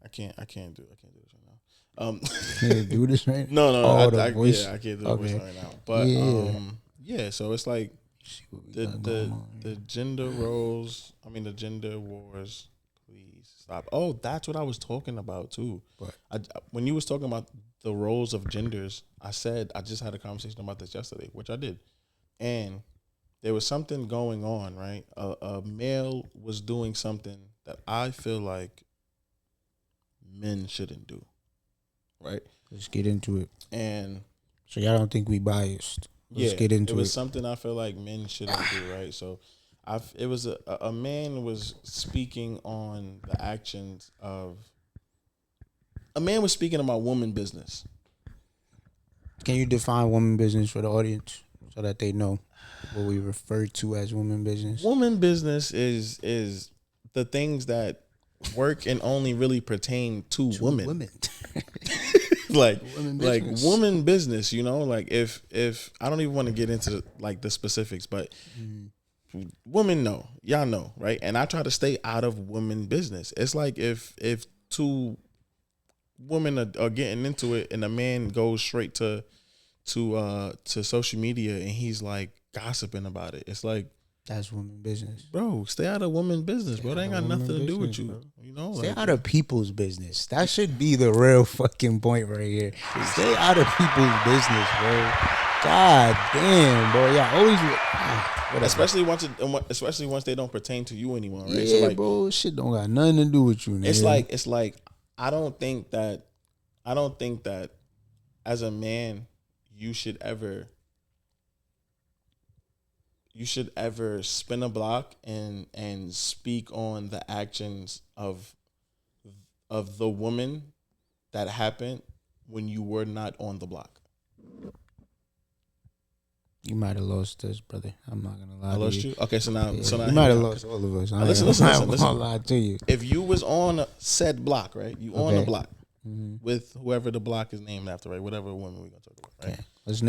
I can't do this right now. Can't do this right No, Oh, I voice. can't do the Okay. voice right now. But Yeah. so it's like See what we got going on the here. gender roles. I mean, the gender wars. Please stop. Oh, that's what I was talking about too. What? When you was talking about the roles of genders, I said I just had a conversation about this yesterday, which I did, and there was something going on. Right, a male was doing something that I feel like men shouldn't do. Right. Let's get into it. And So y'all don't think we biased? Let's get into it was it. something I feel like men shouldn't do, right? So it was a man was speaking on the actions of a man was speaking about woman business. Can you define woman business for the audience so that they know what we refer to as woman business? Woman business is the things that work and only really pertain to women. like woman business, you know, like if I don't even want to get into the specifics, but women know, y'all know, right? And I try to stay out of women business. It's like if two women are getting into it and a man goes straight to social media and he's like gossiping about it. It's like, that's woman business. bro, stay out of women's business, bro. They ain't got nothing to do with you. Bro. You know, Stay out of people's business. That should be the real fucking point right here. Stay out of people's business, bro. God damn, bro. Yeah, always. Whatever. especially once they don't pertain to you anymore, right? Yeah, So like, bro. Shit don't got nothing to do with you, man. it's like I don't think that as a man you should ever spin a block and speak on the actions of the woman that happened when you were not on the block. You might have lost us, brother. I'm not gonna lie. I lost you. Okay, so now You might have lost all of us. Listen. I'm not gonna lie to you. If you was on said block, right? You on a Okay. block with whoever the block is named after, right? Whatever woman we're gonna talk about, right? Okay. Let's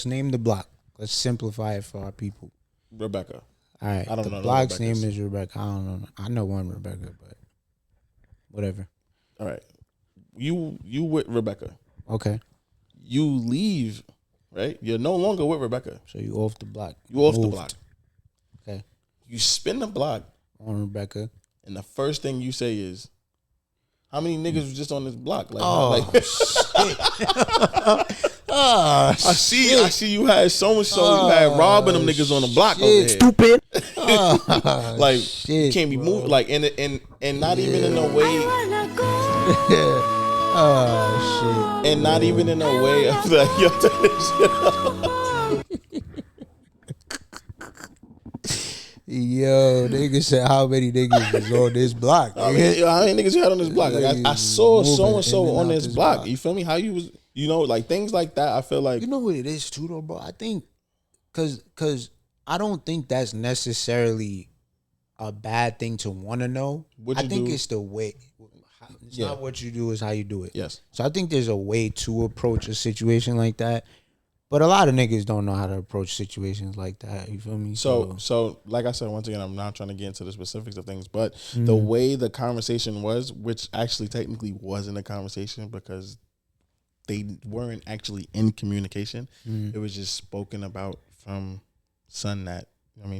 name the block. Let's simplify it for our people. Rebecca. All right. I don't the know no block's Rebeccas. name is Rebecca. I don't know. I know one Rebecca, but whatever. All right. You with Rebecca. Okay. You leave, right? You're no longer with Rebecca. So you off the block. You off the Moved. block. Okay. You spin the block, On Rebecca. and the first thing you say is, "How many niggas was just on this block?" Like, Oh, I see you had so and so. You had robbing them niggas on the block over here. Stupid. Like, shit, you can't be bro. moved. Like, and not even in a way. Oh shit! And not even in a way of like, yo, turn this shit up. Yo, nigga said how many niggas is on this block? How many niggas you had on this block? Like I saw so and so on this block. You feel me? How you was, like things like that. I feel like, you know what it is too, though, bro. I think because I don't think that's necessarily a bad thing to want to know. I think it's the way. It's not what you do, it's how you do it. Yes. So I think there's a way to approach a situation like that. But a lot of niggas don't know how to approach situations like that. You feel me? So like I said, once again, I'm not trying to get into the specifics of things, but the way the conversation was, which actually technically wasn't a conversation because they weren't actually in communication. It was just spoken about from son that,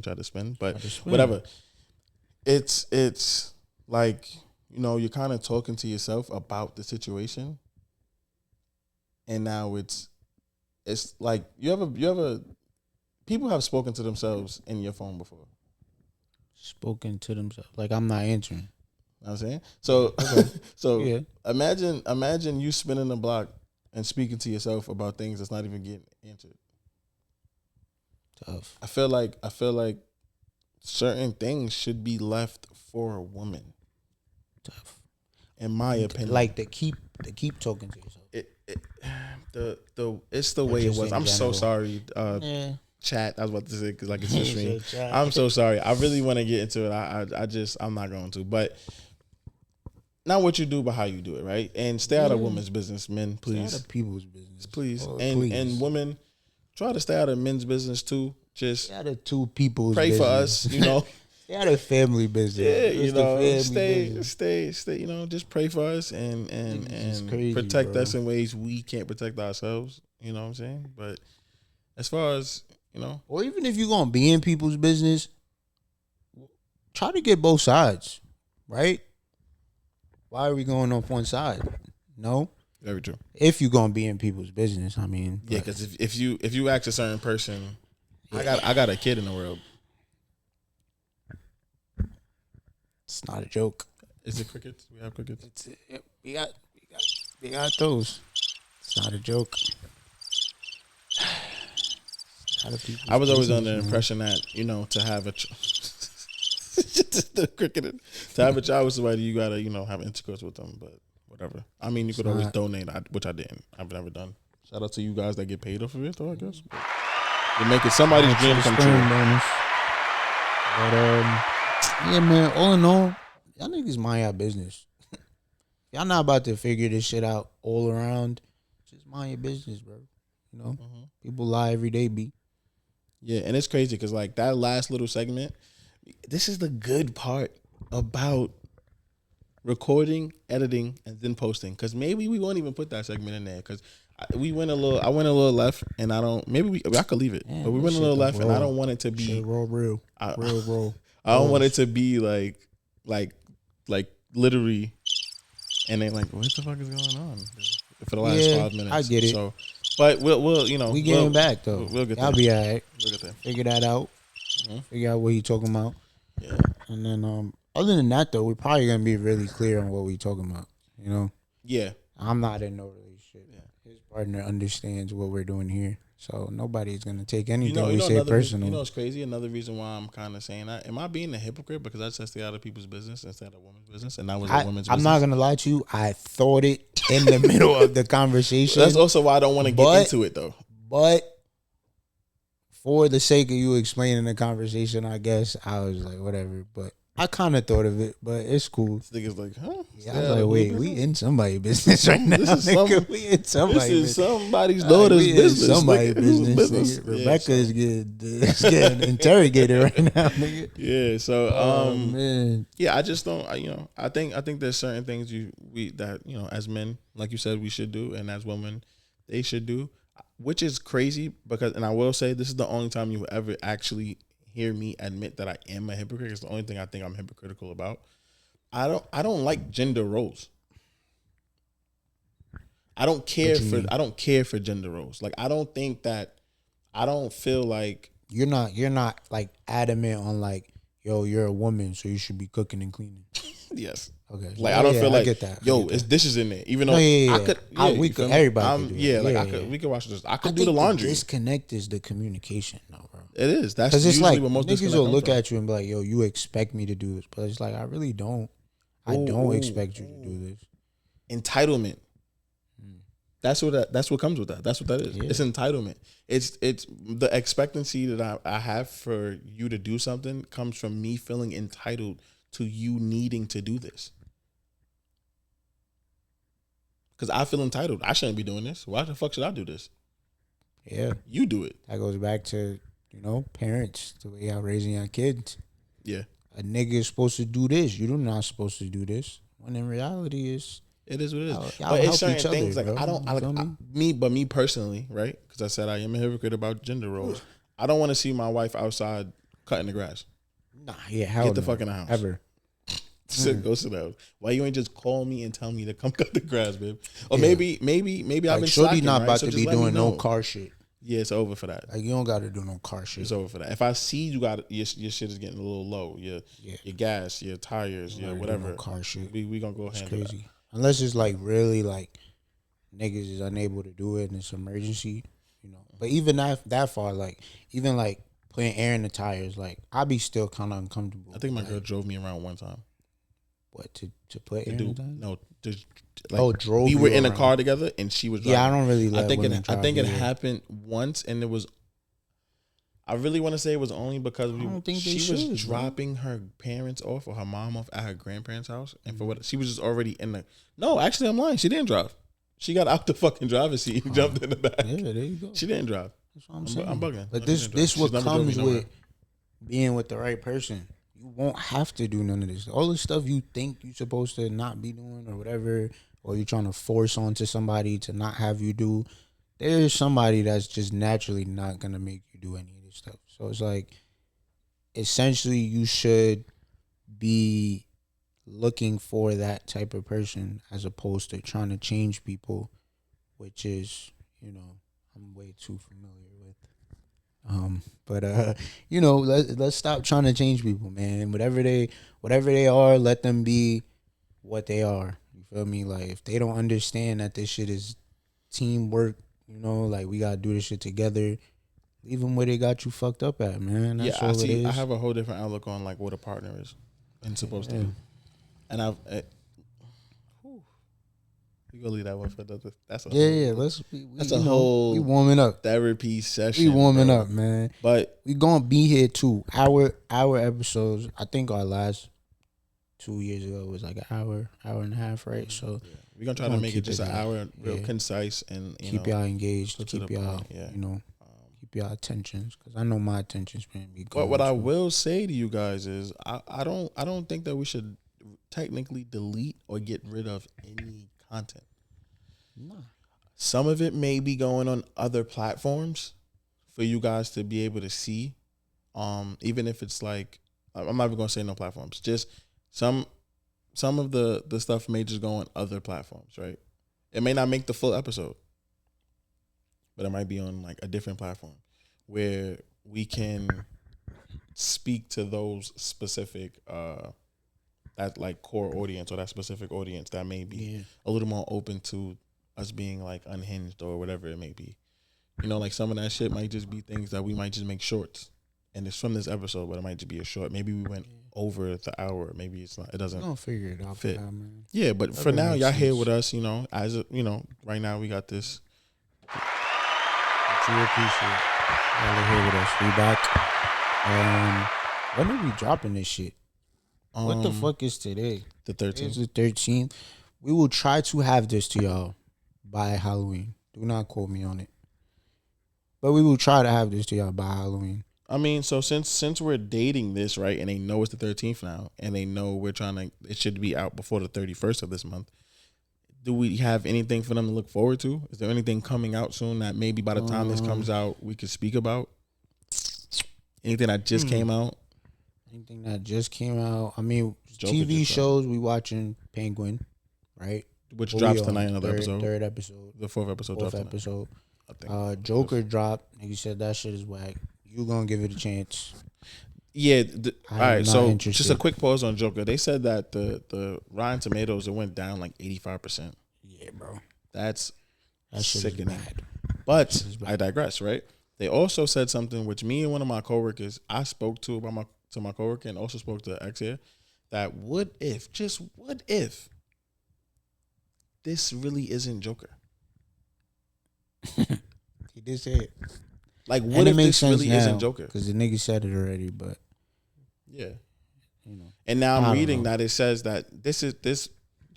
tried to spin. But whatever. It's like, you're kind of talking to yourself about the situation. And now it's like you ever people have spoken to themselves in your phone before. Spoken to themselves. Like I'm not answering. You know what I'm saying? So Yeah. imagine you spinning the block and speaking to yourself about things that's not even getting answered. Tough. I feel like certain things should be left for a woman. Tough. In my opinion. Like to keep talking to yourself. It's the way it was. I'm so sorry. Yeah. Chat. I was about to say because like it's a stream. I'm so sorry. I really want to get into it. I'm not going to. But not what you do, but how you do it, right? And stay out of women's business, men, please. Stay out of people's business, please. Oh, And women, try to stay out of men's business too. Just stay out of two people's. Pray business. for us, Stay out of family business. Yeah, stay. Just pray for us and crazy, protect bro. us in ways we can't protect ourselves. You know what I'm saying? But as far as or even if you're gonna be in people's business, try to get both sides, right? Why are we going off one side? No, very true. If you're gonna be in people's business, yeah, because if you ask a certain person, I got a kid in the world. It's not a joke. Is it crickets? We have crickets. We got those. It's not a joke. I was always under the impression that to have a the cricket to have a child with somebody, you gotta have intercourse with them. But whatever. You could always donate, which I didn't. I've never done. Shout out to you guys that get paid off of it, though. I guess you're making somebody's dream come true. But yeah, man. All in all, y'all niggas mind your business. Y'all not about to figure this shit out all around. Just mind your business, bro. People lie every day, B. Yeah, and it's crazy because like that last little segment, this is the good part about recording, editing, and then posting. Because maybe we won't even put that segment in there because I went a little left, and I don't. Maybe I could leave it, but we went a little left, and I don't want it to be real. I don't want it to be like literally, and then like what the fuck is going on for the last 5 minutes? I get it. So, but we'll we getting back though. We'll get there. I'll be alright. We'll get there. Figure that out. Figure out what you talking about. Yeah. And then other than that though, we're probably gonna be really clear on what we talking about. Yeah. I'm not in no relationship. Yeah. His partner understands what we're doing here. So nobody's gonna take anything we say personal. What's crazy? Another reason why I'm kind of saying that. Am I being a hypocrite because I said stay out of people's business instead of women's business, and that was a women's business? I'm not gonna lie to you. I thought it in the middle of the conversation. That's also why I don't want to get into it though. But for the sake of you explaining the conversation, I guess I was like, whatever. But I kind of thought of it, but it's cool. This nigga's like, huh? Yeah, I was like, wait, we in somebody's business right now. We in somebody's business. This is somebody's daughter's business. Somebody's business. Rebecca is getting interrogated right now, nigga. Yeah. So, man. Yeah, I just don't. I think there's certain things that as men, like you said, we should do, and as women, they should do, which is crazy because, and I will say, this is the only time you will ever actually hear me admit that I am a hypocrite. It's the only thing I think I'm hypocritical about. I don't like gender roles. I don't care for gender roles. Like I don't feel like you're not like adamant on like, yo, you're a woman, so you should be cooking and cleaning. Yes. Okay. Like I don't feel like I get that. it's dishes in there. Even though I could, we could, everybody could do yeah, that. like yeah, I could, we could watch this. I I could do the think laundry. The disconnect is the communication, though, bro. It is. That's because it's usually like what most niggas will look from. at you and be like, "Yo, you expect me to do this," but it's like I really don't. I don't expect you to do this. Entitlement. That's what comes with that. That's what that is. Yeah. It's entitlement. It's the expectancy that I have for you to do something comes from me feeling entitled to you needing to do this. Because I feel entitled. I shouldn't be doing this. Why the fuck should I do this? Yeah. You do it. That goes back to, parents, the way y'all raising your kids. Yeah. A nigga is supposed to do this. You're not supposed to do this. When in reality, it is what it is. Y'all but it's help certain things other, like me personally, right? Because I said I am a hypocrite about gender roles. I don't want to see my wife outside cutting the grass. Nah, yeah, get the fuck in the house ever. Go sit down. Why you ain't just call me and tell me to come cut the grass, babe? Or maybe I've been shorty slacking, not right? about so to be doing no car shit. Yeah, it's over for that. Like you don't got to do no car shit. It's over for that. If I see you got your shit is getting a little low, your gas, your tires, your whatever, no car shit. We gonna go handle crazy. That. Unless it's like really like niggas is unable to do it and it's emergency, But even that far, like even like putting air in the tires, like I be still kind of uncomfortable. I think my girl drove me around one time. What to put air in the tires? No, drove. We were in a car together and she was driving. Yeah, I don't really. I think it happened once and it was. I really want to say it was only because she was dropping her parents off or her mom off at her grandparents' house, and for what she was just already in the. No, actually, I'm lying. She didn't drive. She got out the fucking driver's seat and jumped in the back. Yeah, there you go. She didn't drive. That's what I'm saying. I'm bugging. But this what comes with being with the right person. You won't have to do none of this. All the stuff you think you're supposed to not be doing or whatever, or you're trying to force onto somebody to not have you do. There's somebody that's just naturally not gonna make you do any of this stuff. So it's like, essentially, you should be looking for that type of person as opposed to trying to change people, which is, I'm way too familiar with. Let's stop trying to change people, man. Whatever they are, let them be what they are. You feel me? Like if they don't understand that this shit is teamwork, like we gotta do this shit together. Leave them where they got you fucked up at, man. That's all it is. I have a whole different outlook on like what a partner is and supposed to do. And we gonna leave that one for the. That's a whole. We warming up. Therapy session. We warming up, man. But we gonna be here too. Our episodes. I think our last 2 years ago was like an hour and a half, right? So we're gonna try to make it just an hour, real concise, and keep y'all engaged. Keep y'all, keep y'all attentions, because I know my attention's been be going. But what I will say to you guys is, I don't think that we should technically delete or get rid of any content. No. Some of it may be going on other platforms for you guys to be able to see. Even if it's like, I'm not even gonna say no platforms. Just some of the stuff may just go on other platforms, right? It may not make the full episode, but it might be on like a different platform where we can speak to those specific that like core audience or that specific audience that may be a little more open to us being like unhinged or whatever it may be. Like some of that shit might just be things that we might just make shorts, and it's from this episode, but it might just be a short. Maybe we went over the hour. Maybe it's not. It doesn't. Don't figure it out. Fit. Now, man. Yeah, but for now, y'all here with us. As right now we got this. We appreciate y'all here with us. We back. When are we dropping this shit? What the fuck is today? The 13th. It's the 13th. We will try to have this to y'all by Halloween. Do not quote me on it. But we will try to have this to y'all by Halloween. I mean, so since we're dating this, right, and they know it's the 13th now, and they know it should be out before the 31st of this month, do we have anything for them to look forward to? Is there anything coming out soon that maybe by the time this comes out, we could speak about? Anything that just came out? Anything that just came out? I mean, Joker TV shows, we watching Penguin, right? Which drops tonight, another episode. Third episode. The fourth episode drops tonight. Episode. I think. Joker dropped. Like you said, that shit is whack. You gonna give it a chance. Yeah. All right. So interested. just a quick pause on Joker. They said that the Rotten Tomatoes, it went down like 85%. Yeah, bro. That's That shit is sickening. bad. But I digress, right? They also said something which me and one of my coworkers, I spoke to my coworker and also spoke to X here, that what if this really isn't Joker? He did say it. Like, what if this really isn't Joker? Because the nigga said it already, but yeah, you know. And now I'm reading that it says that this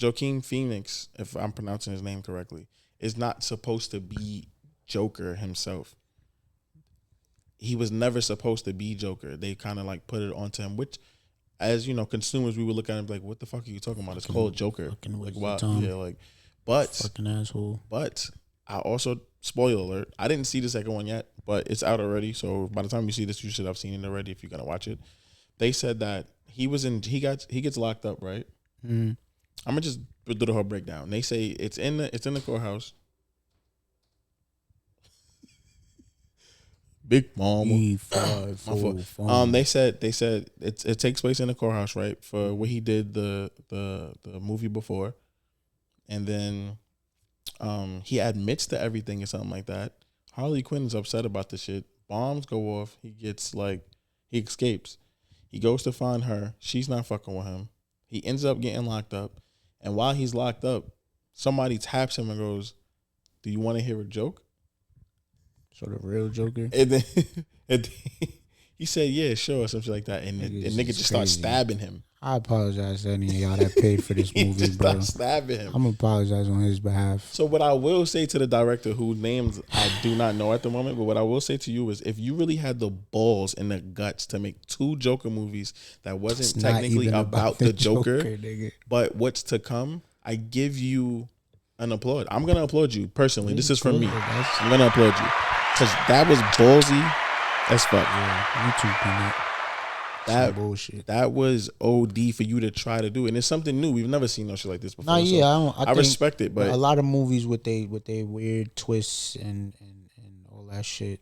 Joaquin Phoenix, if I'm pronouncing his name correctly, is not supposed to be Joker himself. He was never supposed to be Joker. They kind of like put it onto him, which, as you know, consumers, we would look at him like, "What the fuck are you talking about? It's called Joker." Like, wow, yeah, like, but fucking asshole. But I also, spoiler alert, I didn't see the second one yet, but it's out already. So by the time you see this, you should have seen it already if you're gonna watch it. They said that he gets locked up, right? Mm-hmm. I'm gonna just do the whole breakdown. They say it's in the courthouse. Big mama. They said it takes place in the courthouse, right? For what he did the movie before, and then he admits to everything or something like that. Harley Quinn is upset about the shit. Bombs go off. He escapes. He goes to find her. She's not fucking with him. He ends up getting locked up, and while he's locked up, somebody taps him and goes, "Do you want to hear a joke?" So the real Joker? And then he said, "Yeah, sure," something like that. And the nigga just starts stabbing him. I apologize to any of y'all that paid for this movie, just bro. Stabbing him. I'm gonna apologize on his behalf. So what I will say to the director, whose names I do not know at the moment, but what I will say to you is, if you really had the balls and the guts to make two Joker movies that wasn't technically about the Joker, but what's to come, I give you an applaud. I'm gonna applaud you personally. This is from me. I'm gonna applaud you. Because that was ballsy as fuck. Yeah, me too, Peanut. That bullshit. That was OD for you to try to do. And it's something new. We've never seen no shit like this before. Nah, yeah, so I respect it. But a lot of movies with they weird twists and all that shit.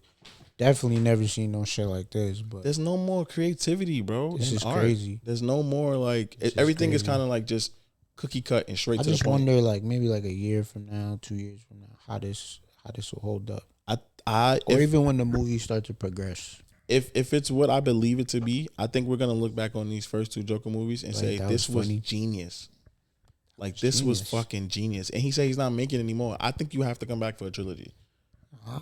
Definitely never seen no shit like this. But there's no more creativity, bro. This is crazy. There's no more like everything is kind of like just cookie cut and straight to the point. I just wonder, like, maybe like a year from now, 2 years from now, how this will hold up. Or even when the movies start to progress. If it's what I believe it to be, I think we're gonna look back on these first two Joker movies and say this was genius. Like, this was fucking genius. And he said he's not making it anymore. I think you have to come back for a trilogy.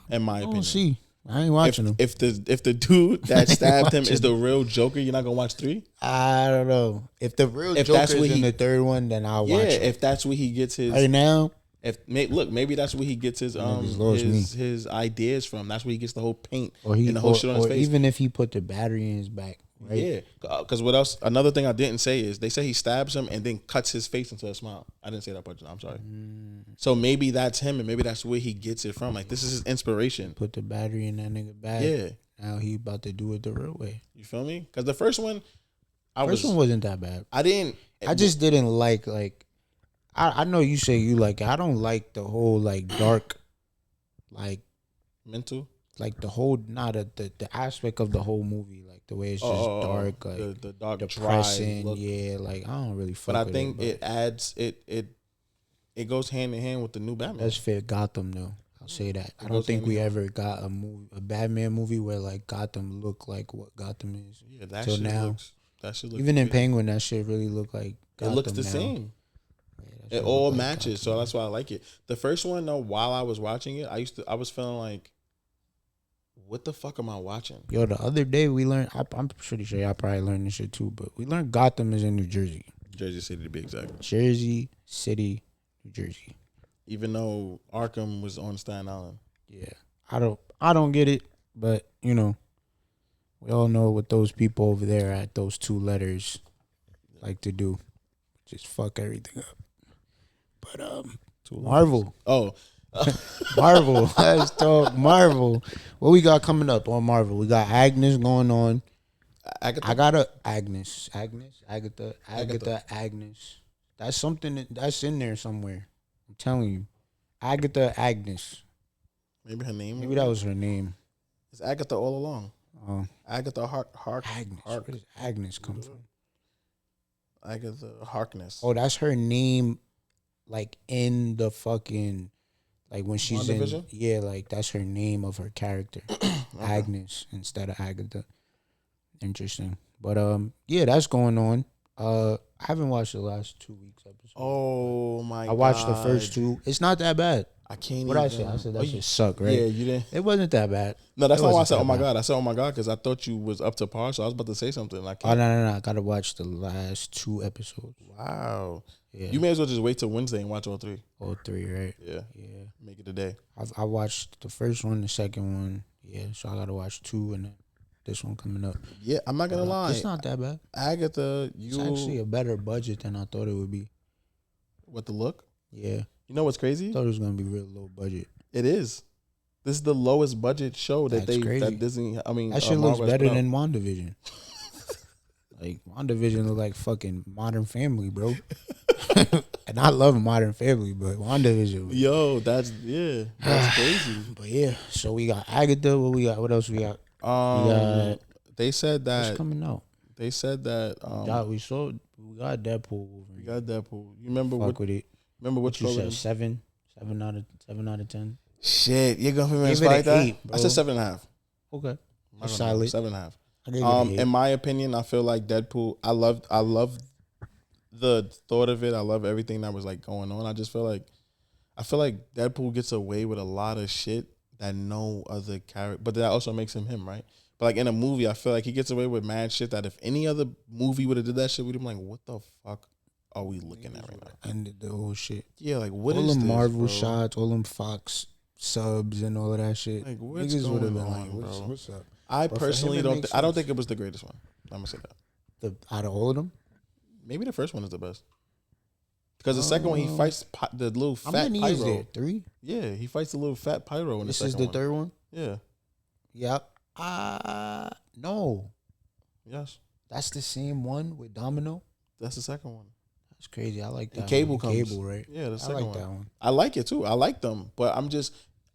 In my opinion. We'll see. I ain't watching them. If the dude that stabbed him is the real Joker, you're not gonna watch 3? I don't know. If the real Joker is in the third one, then I'll watch it. Yeah, if that's where he gets his right now. Maybe that's where he gets his ideas from. That's where he gets the whole paint and the whole shit on his face. Even if he put the battery in his back, right? Yeah, because what else? Another thing I didn't say is they say he stabs him and then cuts his face into a smile. I didn't say that part. I'm sorry. So maybe that's him, and maybe that's where he gets it from. Like, this is his inspiration. Put the battery in that nigga back. Yeah. Now he about to do it the real way. You feel me? Because the first one, one wasn't that bad. I just didn't like. I know you say you like it. I don't like the whole like dark, like mental, like the whole the aspect of the whole movie, like the way it's just dark, like the dark, depressing. Dry look. Yeah, like I don't really fuck. But I think it adds it goes hand in hand with the new Batman. That's fair. Gotham though, I'll say that. I don't think we ever got a Batman movie where like Gotham looked like what Gotham is. Yeah, that shit now. That shit looks even in Penguin, that shit really looked like Gotham. It looks the same. It all matches, so that's why I like it. The first one, though, while I was watching it, I was feeling like, what the fuck am I watching? Yo, the other day we learned, I'm pretty sure y'all probably learned this shit too, but we learned Gotham is in New Jersey. Jersey City to be exact. Jersey City, New Jersey. Even though Arkham was on Staten Island. Yeah. I don't get it, but you know, we all know what those people over there at those 2 letters like to do. Just fuck everything up. But Marvel. Oh. Marvel. Let's talk Marvel. What we got coming up on Marvel? We got Agnes going on. Agatha? I got Agnes. Agatha. That's something that's in there somewhere. I'm telling you. Agatha Agnes. Maybe her name? Maybe that was her name. It's Agatha all along. Agatha Agnes. Where does Agnes come from? Agatha Harkness. Oh, that's her name, like in the fucking, like when she's WandaVision? yeah, like that's her name of her character, Agnes instead of Agatha. Interesting, but yeah, that's going on. I haven't watched the last 2 weeks episode. Oh my god! I watched the first 2. It's not that bad. I can't. What even. I said? I said that shit suck, right? Yeah, you didn't. It wasn't that bad. No, that's It not why I wasn't said, that "Oh my bad. god." I said, "Oh my god," because I thought you was up to par. So I was about to say something. I Oh can't. no! I gotta watch the last 2 episodes. Wow. Yeah, You may as well just wait till Wednesday and watch all 3. all 3, right? Yeah. Yeah. Make it a day. I watched the first one, the second one. Yeah, so I gotta watch 2 and then this one coming up. Yeah, I'm not gonna lie. It's not that bad. Agatha, It's actually a better budget than I thought it would be. what the look? Yeah, You know what's crazy? thought it was gonna be real low budget. It is. This is the lowest budget show that That's crazy. that Disney. I mean, That shit looks Marvel has better put out. than WandaVision. Like WandaVision look like fucking Modern Family, bro. And I love Modern Family, but WandaVision. Yo, that's crazy. But yeah, so we got Agatha. What we got? What else we got? got- They said What's that. coming out? They said that. we got Deadpool. We got Deadpool. You remember Fuck what? with it. Remember What what you program? said? 7 out of 10. Shit, you're gonna Give it like an that? 8, I said bro. 7.5. Okay, that's I don't know, solid. 7.5. I gave it an 8. In my opinion, I feel like Deadpool. I love the thought of it. I love everything that was like going on. I feel like Deadpool gets away with a lot of shit that no other character. But that also makes him, right? But like in a movie, I feel like he gets away with mad shit that if any other movie would have did that shit, we'd be like, what the fuck are we looking at right now? Ended the whole shit. Yeah, like what all is them this, Marvel bro? shots, all them Fox subs and all of that shit. Like, what's Niggas would have going been on, like, bro? what's up? I But for personally him, it don't. makes I don't sense. think it was the greatest one. I'm gonna say that. Out of all of them, Maybe the first one is the best. Because the second one, he fights the little how fat many is there? pyro. 3. Yeah, he fights the little fat pyro in This the is second the third one. Yeah. Yep. No, Yes. that's the same one with Domino. That's the second one. That's crazy. I like that. And Cable one. comes. Cable, right? Yeah, the I second like one. that one. I like it too. I like them, but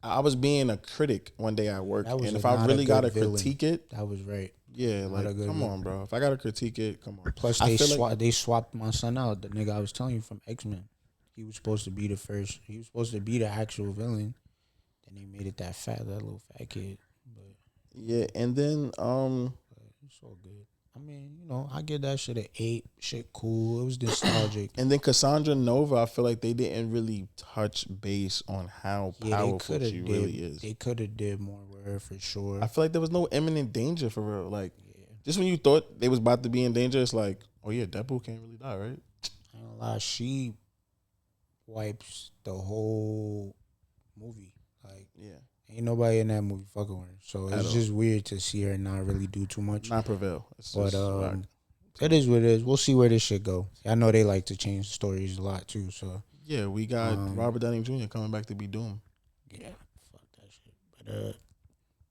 I was being a critic one day at work, That was and if not I a really good gotta villain. critique it, That was right. yeah, Not like a good come villain. on, bro. If I gotta critique it, come on. Plus, I they feel like- swapped my son out. The nigga I was telling you from X-Men. He was supposed to be the first. He was supposed to be the actual villain. Then they made it that little fat kid. But Yeah, and then it's all good. I mean, I give that shit an 8. Shit cool. It was nostalgic. and then Cassandra Nova, I feel like they didn't really touch base on how powerful she really is. They could have did more with her for sure. I feel like there was no imminent danger for real. Like, just when you thought they was about to be in danger, it's like, oh yeah, Deadpool can't really die, right? I ain't gonna lie, she wipes the whole movie. Like, Yeah, ain't nobody in that movie fucking with her. So At it's all. just weird to see her not really do too much. not prevail. It's But just whack. it is what it is. We'll see where this shit go. I know they like to change stories a lot too. So Yeah, we got Robert Downey Jr. coming back to be Doom. yeah, fuck that shit.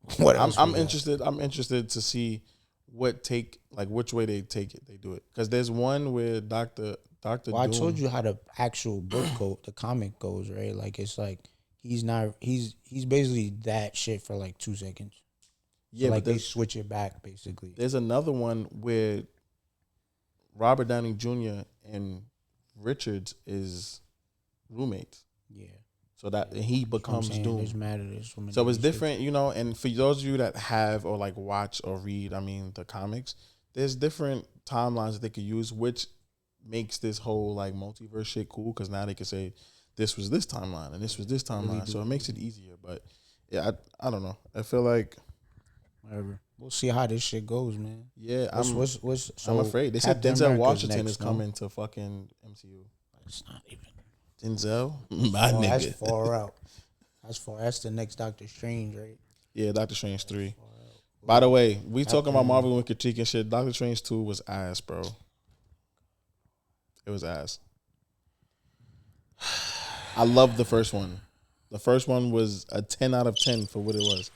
But what else? I'm we got? interested. I'm interested to see which way they take it. They do it because there's one where Doctor Well, Doom. I told you how the actual book the comic goes, right? Like it's like he's basically that shit for like 2 seconds. Yeah, So, like but they switch it back basically. there's another one where Robert Downey Jr. and Richards is roommates. Yeah. So that he becomes Doom. There's mad at this woman. So it's different, and for those of you that have or like watch or read, the comics, there's different timelines that they could use, which makes this whole like multiverse shit cool because now they can say this was this timeline and this was this timeline, so it makes it easier. But yeah, I don't know. I feel like Whatever. We'll see how this shit goes, man. yeah, What's I'm afraid they said Captain Denzel America's Washington next, is no? coming to fucking MCU. It's not even. Denzel, my Oh, that's nigga. far out. That's the next Doctor Strange, right? Yeah, Doctor Strange 3. By the way, we talking about Marvel and critique and shit. Doctor Strange 2 was ass, bro. It was ass. I love the first one. The first one was a 10 out of 10 for what it was.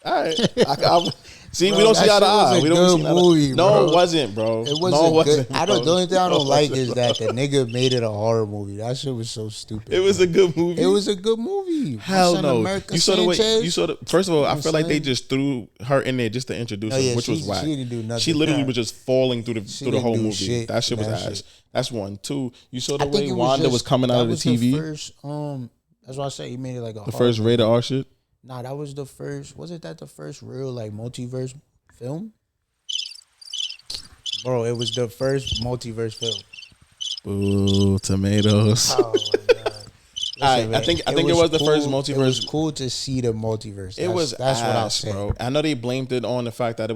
All right. See, Bro, we don't see that eye to shit was eye. a We don't good see movie, No, bro. it wasn't, bro. It was no, a it wasn't. good. The only thing I don't like is that the nigga made it a horror movie. That shit was so stupid. It was a good movie. It was a good movie. Hell My son, no. America You saw the way. Sanchez. You saw the. First of all, I know feel what like I'm they saying? just threw her in there just to introduce Oh, her, yeah, which was whack. she didn't do nothing. She literally Yeah. was just falling through the didn't whole do movie. shit That shit was in that ass. shit. That's one. Two. You saw the I think way it was Wanda just, was coming out that of the was TV. The first, that's why I say he made it like a The first horror rated movie. R shit. Nah, that was the first. Wasn't that the first real like multiverse film? Bro, it was the first multiverse film. Boo, tomatoes. Oh my god! Listen, I think it was the first multiverse. It was cool to see the multiverse. That's what I'll say, bro. I know they blamed it on the fact that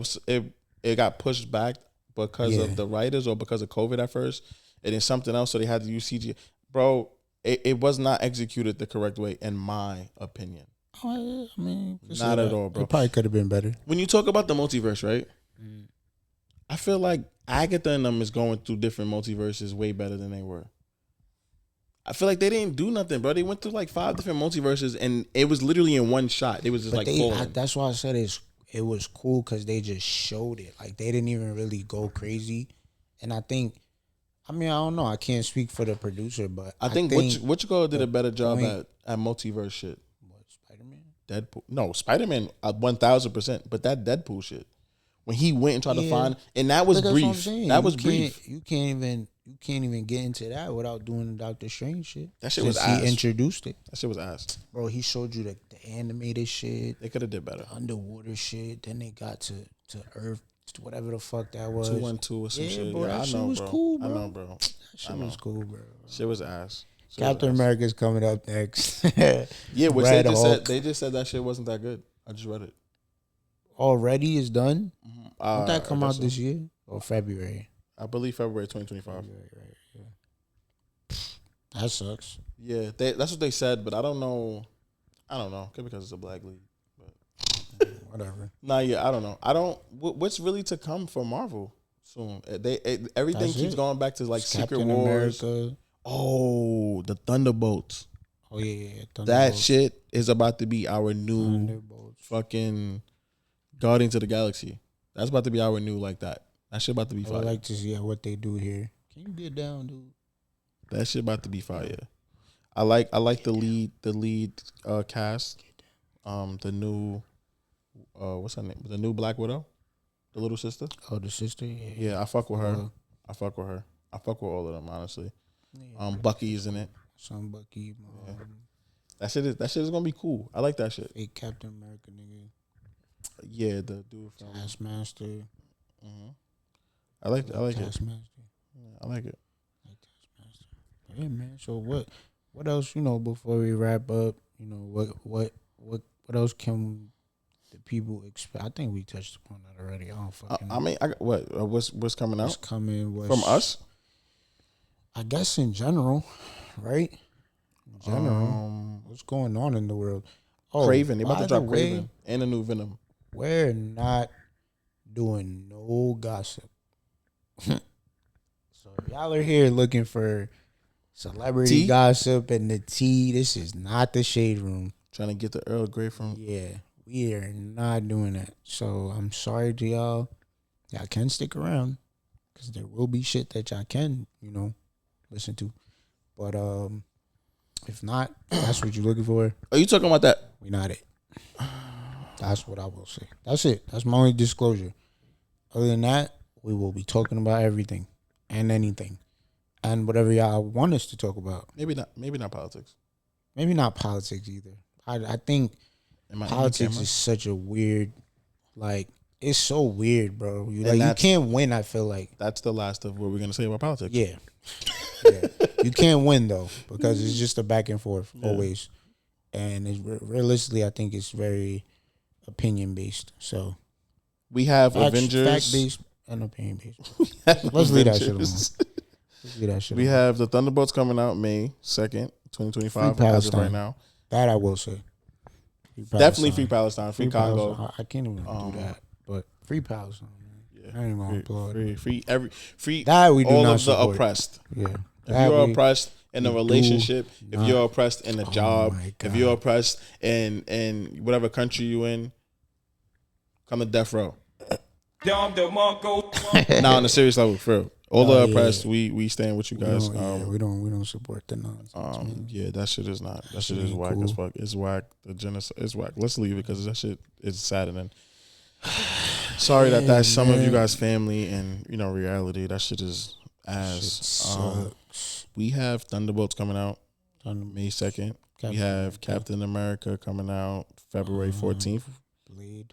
it got pushed back because Yeah. of the writers or because of COVID at first, and then something else, so they had to use CG. Bro, it was not executed the correct way, in my opinion. Oh, I mean, Not at all, bro. It probably could have been better. When you talk about the multiverse, right? I feel like Agatha and them is going through different multiverses way better than they were. I feel like they didn't do nothing, bro. They went through like 5 different multiverses, and it was literally in one shot. It was just That's why I said it was cool because they just showed it. Like they didn't even really go crazy, and I don't know. I can't speak for the producer, but I think Which Girl did a better job at multiverse shit. What, Spider-Man? Deadpool. No, Spider-Man 1000%. But that Deadpool shit, when he went and tried to find, and that was But that's what I'm brief. saying. That was brief. You can't even get into that without doing the Doctor Strange shit. That shit was Since ass. He introduced it, That shit was ass. bro. He showed you the animated shit, They could have did better. underwater shit. Then they got to Earth, whatever the fuck that was. 212 or some shit. Bro, Yeah, that I shit know, was bro. cool, bro. I know, bro. That shit was cool, bro. Shit was ass. Captain America's coming up next. Yeah, which Red they just Hulk. said. They just said that shit wasn't that good. I just read it. Already is done. Won't that come I out guess this year or February? I believe February 2025. Right. Yeah. That sucks. Yeah, that's what they said, but I don't know. Could be because it's a black league. Whatever. Nah, yeah, I don't know. What's really to come for Marvel soon? Everything That's keeps it. going back to like Secret Captain Wars. America. Oh, the Thunderbolts. Oh yeah. That Thunderbolts. shit is about to be our new Thunderbolts. fucking Guardians of the Galaxy. That's about to be our new like that. That shit about to be I fire. would like to see what they do here. Can you get down, dude? That shit about to be fire. I like the lead cast. The new what's her name? The new Black Widow, the little sister. Oh, the sister. Yeah. Yeah, I fuck with her. I fuck with all of them, honestly. Bucky is in it. Some Bucky. That shit is gonna be cool. I like that shit. Fake Captain America nigga. Yeah, the dude from Taskmaster. I like it. Taskmaster. I like it. Yeah, man. So what else? Before we wrap up, what else can the people expect? I think we touched upon that already. I don't fucking know. I mean, what's coming out? What's coming? From us? I guess in general, right? In general, what's going on in the world? Oh, Craven. They about by to drop the way, Craven and a new Venom. We're not doing no gossip. So if y'all are here looking for celebrity Tea? gossip and the tea, this is not the shade room. Trying to get the Earl Grey from. Yeah, we are not doing that. So I'm sorry to y'all. Y'all can stick around because there will be shit that y'all can, listen to. But if not, if that's what you're looking for, Are you talking about that? we not it. That's what I will say. That's it. That's my only disclosure. Other than that, we will be talking about everything and anything and whatever y'all want us to talk about. Maybe not politics. Maybe not politics either. I think politics is such a weird, it's so weird, bro. You can't win, I feel like. That's the last of what we're gonna say about politics. Yeah. Yeah. You can't win, though, because it's just a back and forth always. And realistically, I think it's very opinion-based. So we have Avengers. Fact-based and opinion-based. Let's leave that shit alone. We have the Thunderbolts coming out May 2nd, 2025, as of right now. That I will say. Definitely free Palestine, free Congo. Palestine. I can't even do that, but free Palestine. Man. Yeah. I ain't gonna applaud. Free. That we do all not of the support. oppressed. Yeah. If you're oppressed in a relationship, if you're oppressed in a job, if you're oppressed in whatever country you're in, come to death row. Nah, on a serious level, for real. All the oppressed, we stand with you guys. We don't support the nonsense. Yeah, that shit is not. That shit is whack as fuck. It's whack. The genocide is whack. Let's leave it because that shit is saddening. Sorry that that's some of you guys' family and reality. That shit is ass. We have Thunderbolts coming out on May 2nd. We have Captain America coming out February 14th. Blade.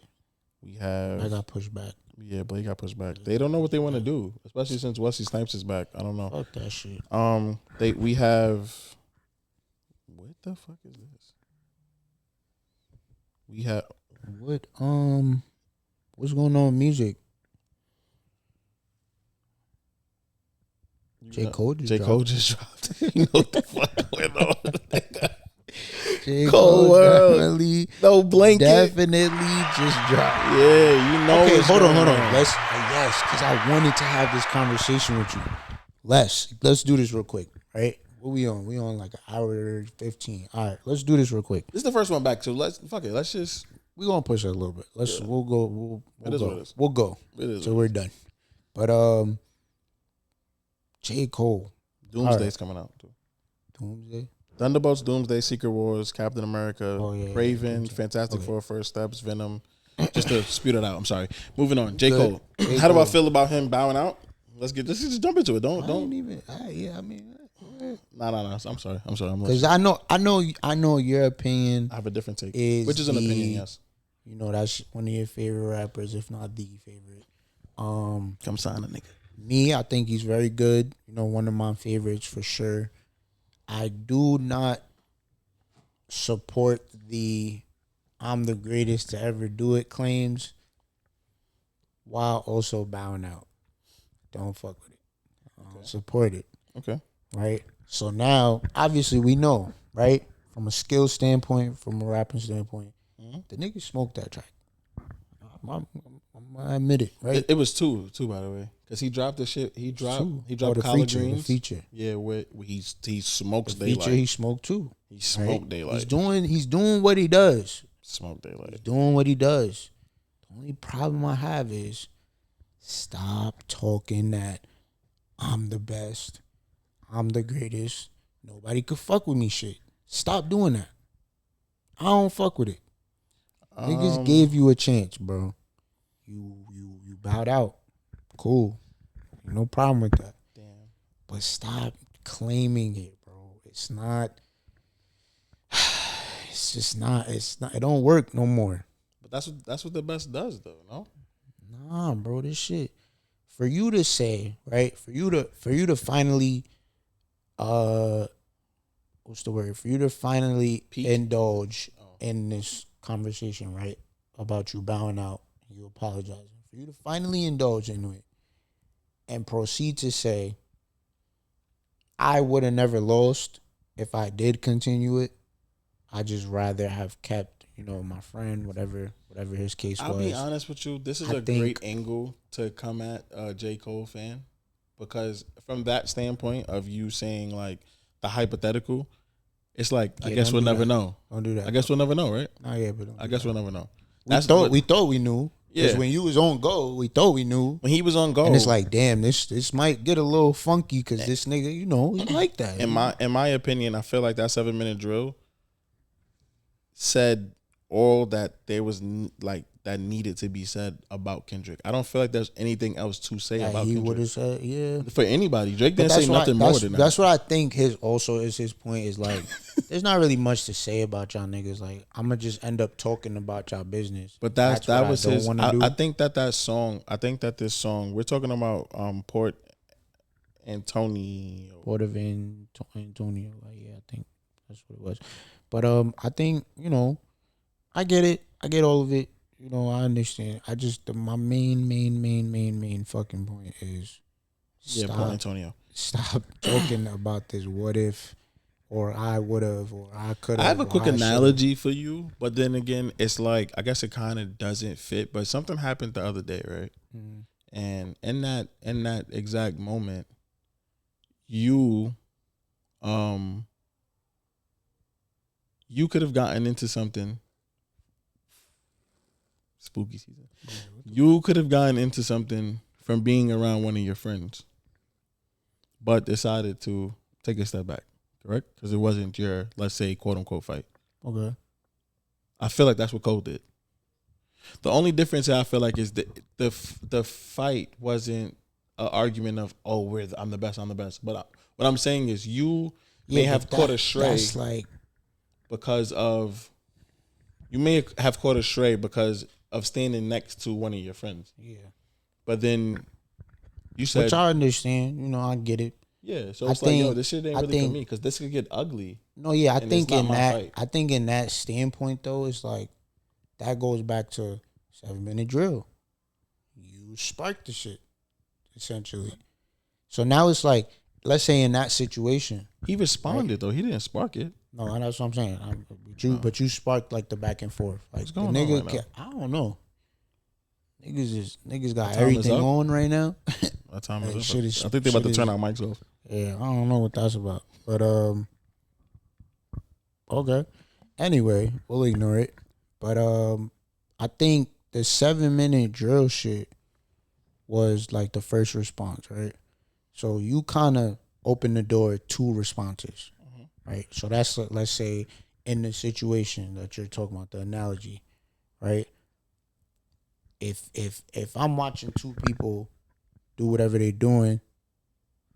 We have. I got pushed back. Yeah, Blade got pushed back. They don't know what they want to do, especially since Wesley Snipes is back. I don't know. Fuck that shit. We have. What the fuck is this? We have. What what's going on with music? J. Cole just dropped. You know what the fuck went on? J. Cole World. definitely, No blanket. definitely just dropped. Yeah, you know. Okay, hold on. Let's because I wanted to have this conversation with you. Let's do this real quick, right? What we on? We on like an hour 15. All right, let's do this real quick. This is the first one back, so let's just. We gonna push it a little bit. We'll go. It is what it is. We'll go. It is. So we're done. But J. Cole. Doomsday's coming out too. Doomsday. Thunderbolts, Doomsday, Secret Wars, Captain America, Raven, Fantastic Four, First Steps, Venom. Just to speed it out. I'm sorry. Moving on. J. Cole. How do I feel about him bowing out? Let's just jump into it. Don't. Nah. I'm sorry. Because I know your opinion. I have a different take. Which is an opinion, yes. That's one of your favorite rappers, if not the favorite. Come sign a nigga. Me, I think he's very good. One of my favorites for sure. I do not support the I'm the greatest to ever do it claims while also bowing out. Don't fuck with it. Support it. Okay. Right? So now, obviously, we know, right? From a skill standpoint, from a rapping standpoint, the nigga smoked that track. I admit it, right? It was two, by the way. Because he dropped the shit. He dropped Collard Greens. The feature. Yeah, where he smokes the Daylight. Feature, he smoked too. He smoked Daylight. He's doing what he does. Smoked Daylight. He's doing what he does. The only problem I have is stop talking that I'm the best. I'm the greatest. Nobody could fuck with me shit. Stop doing that. I don't fuck with it. Niggas gave you a chance, bro. You bowed out. Cool. No problem with that. Damn. But stop claiming it, bro. It's not. It's just not. It's not. It don't work no more. But that's what the best does, though. No. Nah, bro. This shit. For you to say, right? For you to finally, what's the word? For you to finally indulge in this conversation, right? About you bowing out, you apologizing. For you to finally indulge into it and proceed to say, I would have never lost if I did continue it. I just rather have kept, my friend, whatever his case was. I'll be honest with you. This is a great angle to come at a J. Cole fan, because from that standpoint of you saying like the hypothetical, it's like, I guess we'll never know. Don't do that. I guess we'll never know, right? Nah, yeah, but I guess we'll never know. We thought we knew. Because when you was on go, we thought we knew. When he was on go. And it's like, damn, this might get a little funky because this nigga, he like that. In my opinion, I feel like that 7-minute drill said all that there was that needed to be said about Kendrick. I don't feel like there's anything else to say about Kendrick. He would have said, yeah. For anybody. Drake didn't say nothing more than that. That's what I think his point is like, there's not really much to say about y'all niggas. Like, I'm going to just end up talking about y'all business. But that was his. I think that song, this song, we're talking about Port Antonio. Port of Antonio. Like, yeah, I think that's what it was. But I think, I get it. I get all of it. I understand. I just my main fucking point is Port Antonio. Stop talking about this what if or I would have or I could have. I have a quick analogy for you, but then again, it's like I guess it kind of doesn't fit. But something happened the other day, right? Mm-hmm. And in that exact moment, you could have gotten into something spooky season. You could have gotten into something from being around one of your friends, but decided to take a step back, correct? Because it wasn't your, let's say, quote unquote fight. Okay. I feel like that's what Cole did. The only difference I feel like is the fight wasn't an argument of, oh, I'm the best. But what I'm saying is you may have caught astray. That's like because of you may have caught astray because of standing next to one of your friends. Yeah. But then you said, which I understand. You know, I get it. Yeah. So it's like, yo, this shit ain't really for me because this could get ugly. No, yeah, I think in that standpoint though, it's like that goes back to 7-minute drill. You sparked the shit, essentially. So now it's like, let's say in that situation, he responded though. He didn't spark it. No, that's what I'm saying. But you sparked like the back and forth. Like what's the going nigga, on right I don't know. Niggas got everything on right now. What time like, is it? I think they're about to turn our mics off. Yeah, I don't know what that's about. But okay. Anyway, we'll ignore it. But I think the 7-minute drill shit was like the first response, right? So you kind of open the door to responses, right? So that's, let's say, in the situation that you're talking about, the analogy, right? If I'm watching two people do whatever they're doing,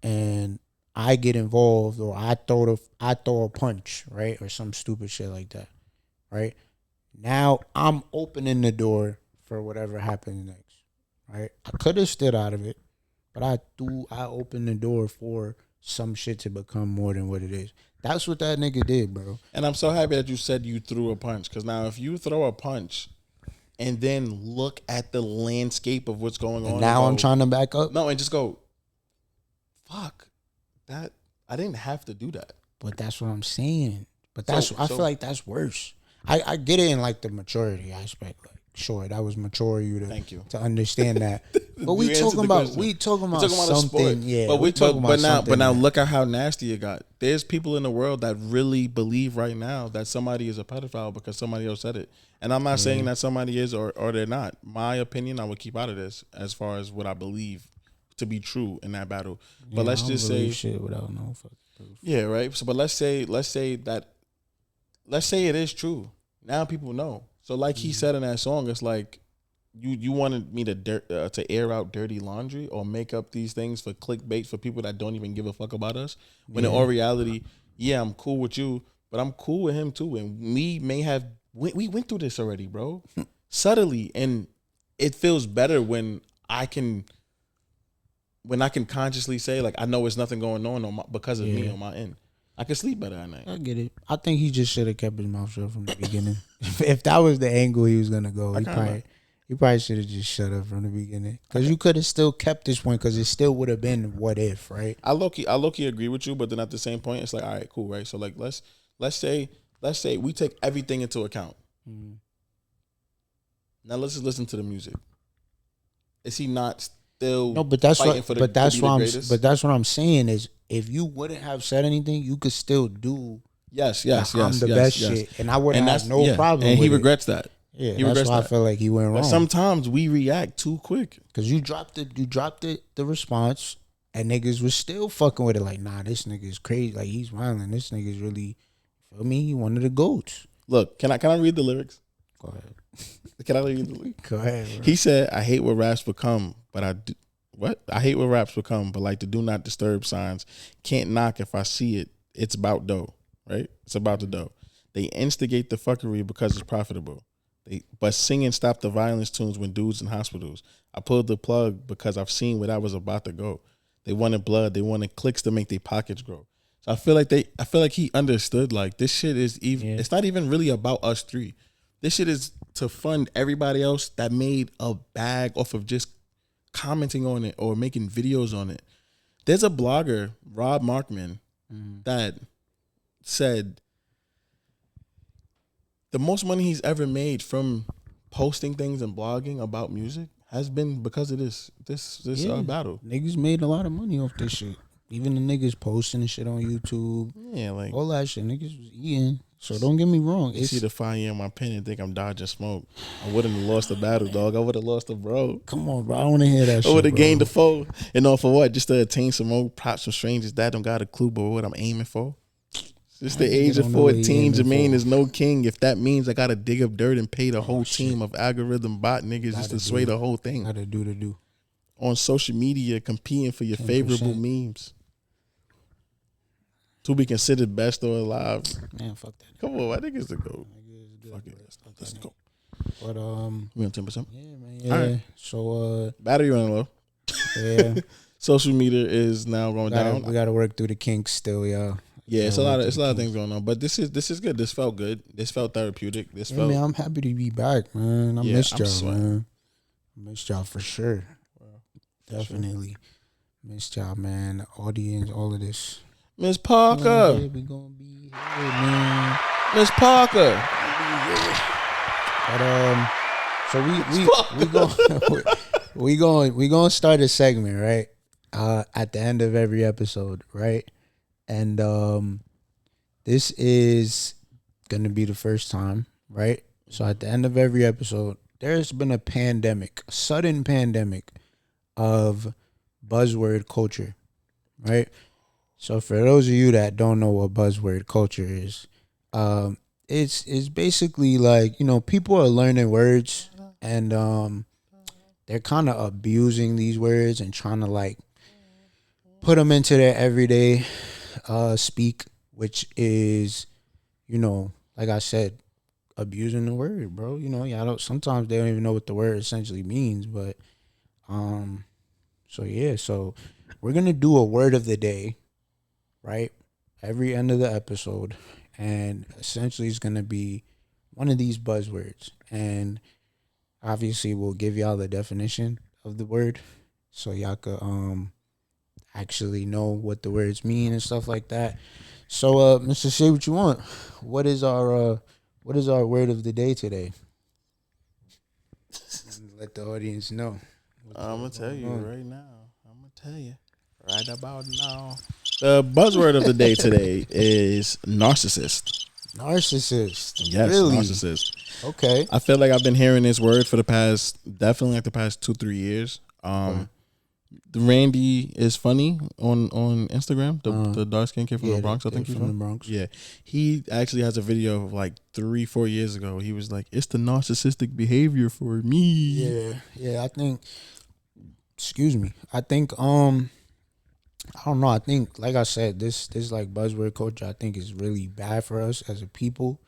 and I get involved, or I throw a punch, right, or some stupid shit like that, right? Now I'm opening the door for whatever happens next, right? I could have stood out of it, but I opened the door for some shit to become more than what it is. That's what that nigga did, bro. And I'm so happy that you said you threw a punch, because now if you throw a punch and then look at the landscape of what's going on, now I'm trying to back up. No, and just go, fuck, that I didn't have to do that. But that's what I'm saying. But I feel like that's worse. I get it in like the maturity aspect. Like, sure, that was mature you to understand that. But we talking about something. Yeah, but now look at how nasty it got. There's people in the world that really believe right now that somebody is a pedophile because somebody else said it. And I'm not saying that somebody is or they're not. My opinion, I would keep out of this as far as what I believe to be true in that battle. But let's just say shit without no fucking proof. Yeah, right. So, but let's say it is true. Now people know. So, like he said in that song, it's like you wanted me to air out dirty laundry or make up these things for clickbait for people that don't even give a fuck about us. When in all reality, yeah, I'm cool with you, but I'm cool with him too. And we went through this already, bro, subtly, and it feels better when I can consciously say, like, I know it's nothing going on because of me on my end. I can sleep better at night. I get it. I think he just should have kept his mouth shut from the beginning. If that was the angle he was gonna go, he probably should have just shut up from the beginning. Because you could have still kept this point, because it still would have been what if, right? I low-key agree with you, but then at the same point, it's like, all right, cool, right? So like let's say we take everything into account. Mm-hmm. Now let's just listen to the music. Is he not still that's what I'm saying is, if you wouldn't have said anything, you could still do I'm the best shit, and I wouldn't have no problem. And he regrets that. Yeah, that's why I feel like he went wrong. But sometimes we react too quick, because you dropped the response, and niggas was still fucking with it. Like, nah, this nigga is crazy. Like, he's wilding. This nigga's really, feel me? He one of the goats. Look, can I read the lyrics? Go ahead. Can I read the lyrics? Go ahead. Bro. He said, "I hate what raps become, but I hate what raps become, but like the do not disturb signs. Can't knock if I see it. It's about dough, right? It's about the dough. They instigate the fuckery because it's profitable. But singing stop the violence tunes when dudes in hospitals. I pulled the plug because I've seen where that was about to go. They wanted blood. They wanted clicks to make their pockets grow. So I feel like he understood, like, this shit is even. Yeah. It's not even really about us three. This shit is to fund everybody else that made a bag off of just commenting on it or making videos on it. There's a blogger, Rob Markman, that said the most money he's ever made from posting things and blogging about music has been because of this battle. Niggas made a lot of money off this shit. Even the niggas posting shit on YouTube. Yeah, like all that shit. Niggas was eating. So don't get me wrong. You see the fire in my pen and think I'm dodging smoke. I wouldn't have lost the battle, dog. I would have lost the bro. Come on, bro. I want to hear that shit, I would have bro. gained the foe. And all for what? Just to attain some more props from strangers that don't got a clue but what I'm aiming for. Just the age of 14, Jermaine is no king. If that means I got to dig up dirt and pay the whole team of algorithm bot niggas just to sway the whole thing. Gotta do. On social media, competing for your 10%. Favorable memes. To be considered best or alive. Man, fuck that. Come on, I think it's the goal. Fuck it. Let's go. But we on 10%. Yeah, man. Yeah. All right. So battery running low. Yeah. Social media is now going down. We gotta work through the kinks still, y'all. Yeah, it's a lot of things going on, but this is good. This felt good. This felt therapeutic. Man, I'm happy to be back, man. I missed y'all, man. I missed y'all for sure. Definitely missed y'all, man. The audience, all of this. Miss Parker, we gonna be here, man. Miss Parker. But so we gonna start a segment, right? At the end of every episode, right? And this is gonna be the first time, right? So at the end of every episode, there's been a sudden pandemic of buzzword culture, right? So for those of you that don't know what buzzword culture is, it's basically like, people are learning words and they're kind of abusing these words and trying to like put them into their everyday speak, which is, like I said, abusing the word, bro. Sometimes they don't even know what the word essentially means, but so we're gonna do a word of the day, right? Every end of the episode, and essentially it's gonna be one of these buzzwords, and obviously we'll give y'all the definition of the word so y'all could actually know what the words mean and stuff like that. So Mr. Say what you want. What is our word of the day today? Let the audience know. I'm gonna tell you right now. Right about now. The buzzword of the day today is narcissist. Narcissist. Yes, really? Narcissist. Okay. I feel like I've been hearing this word for the past 2-3 years. Randy is funny on Instagram. The dark skinned kid from the Bronx. I think he's from the Bronx. Yeah, he actually has a video of like 3-4 years ago. He was like, "It's the narcissistic behavior for me." Yeah. I think. Excuse me. I think. I don't know. I think, like I said, this like buzzword culture, I think is really bad for us as a people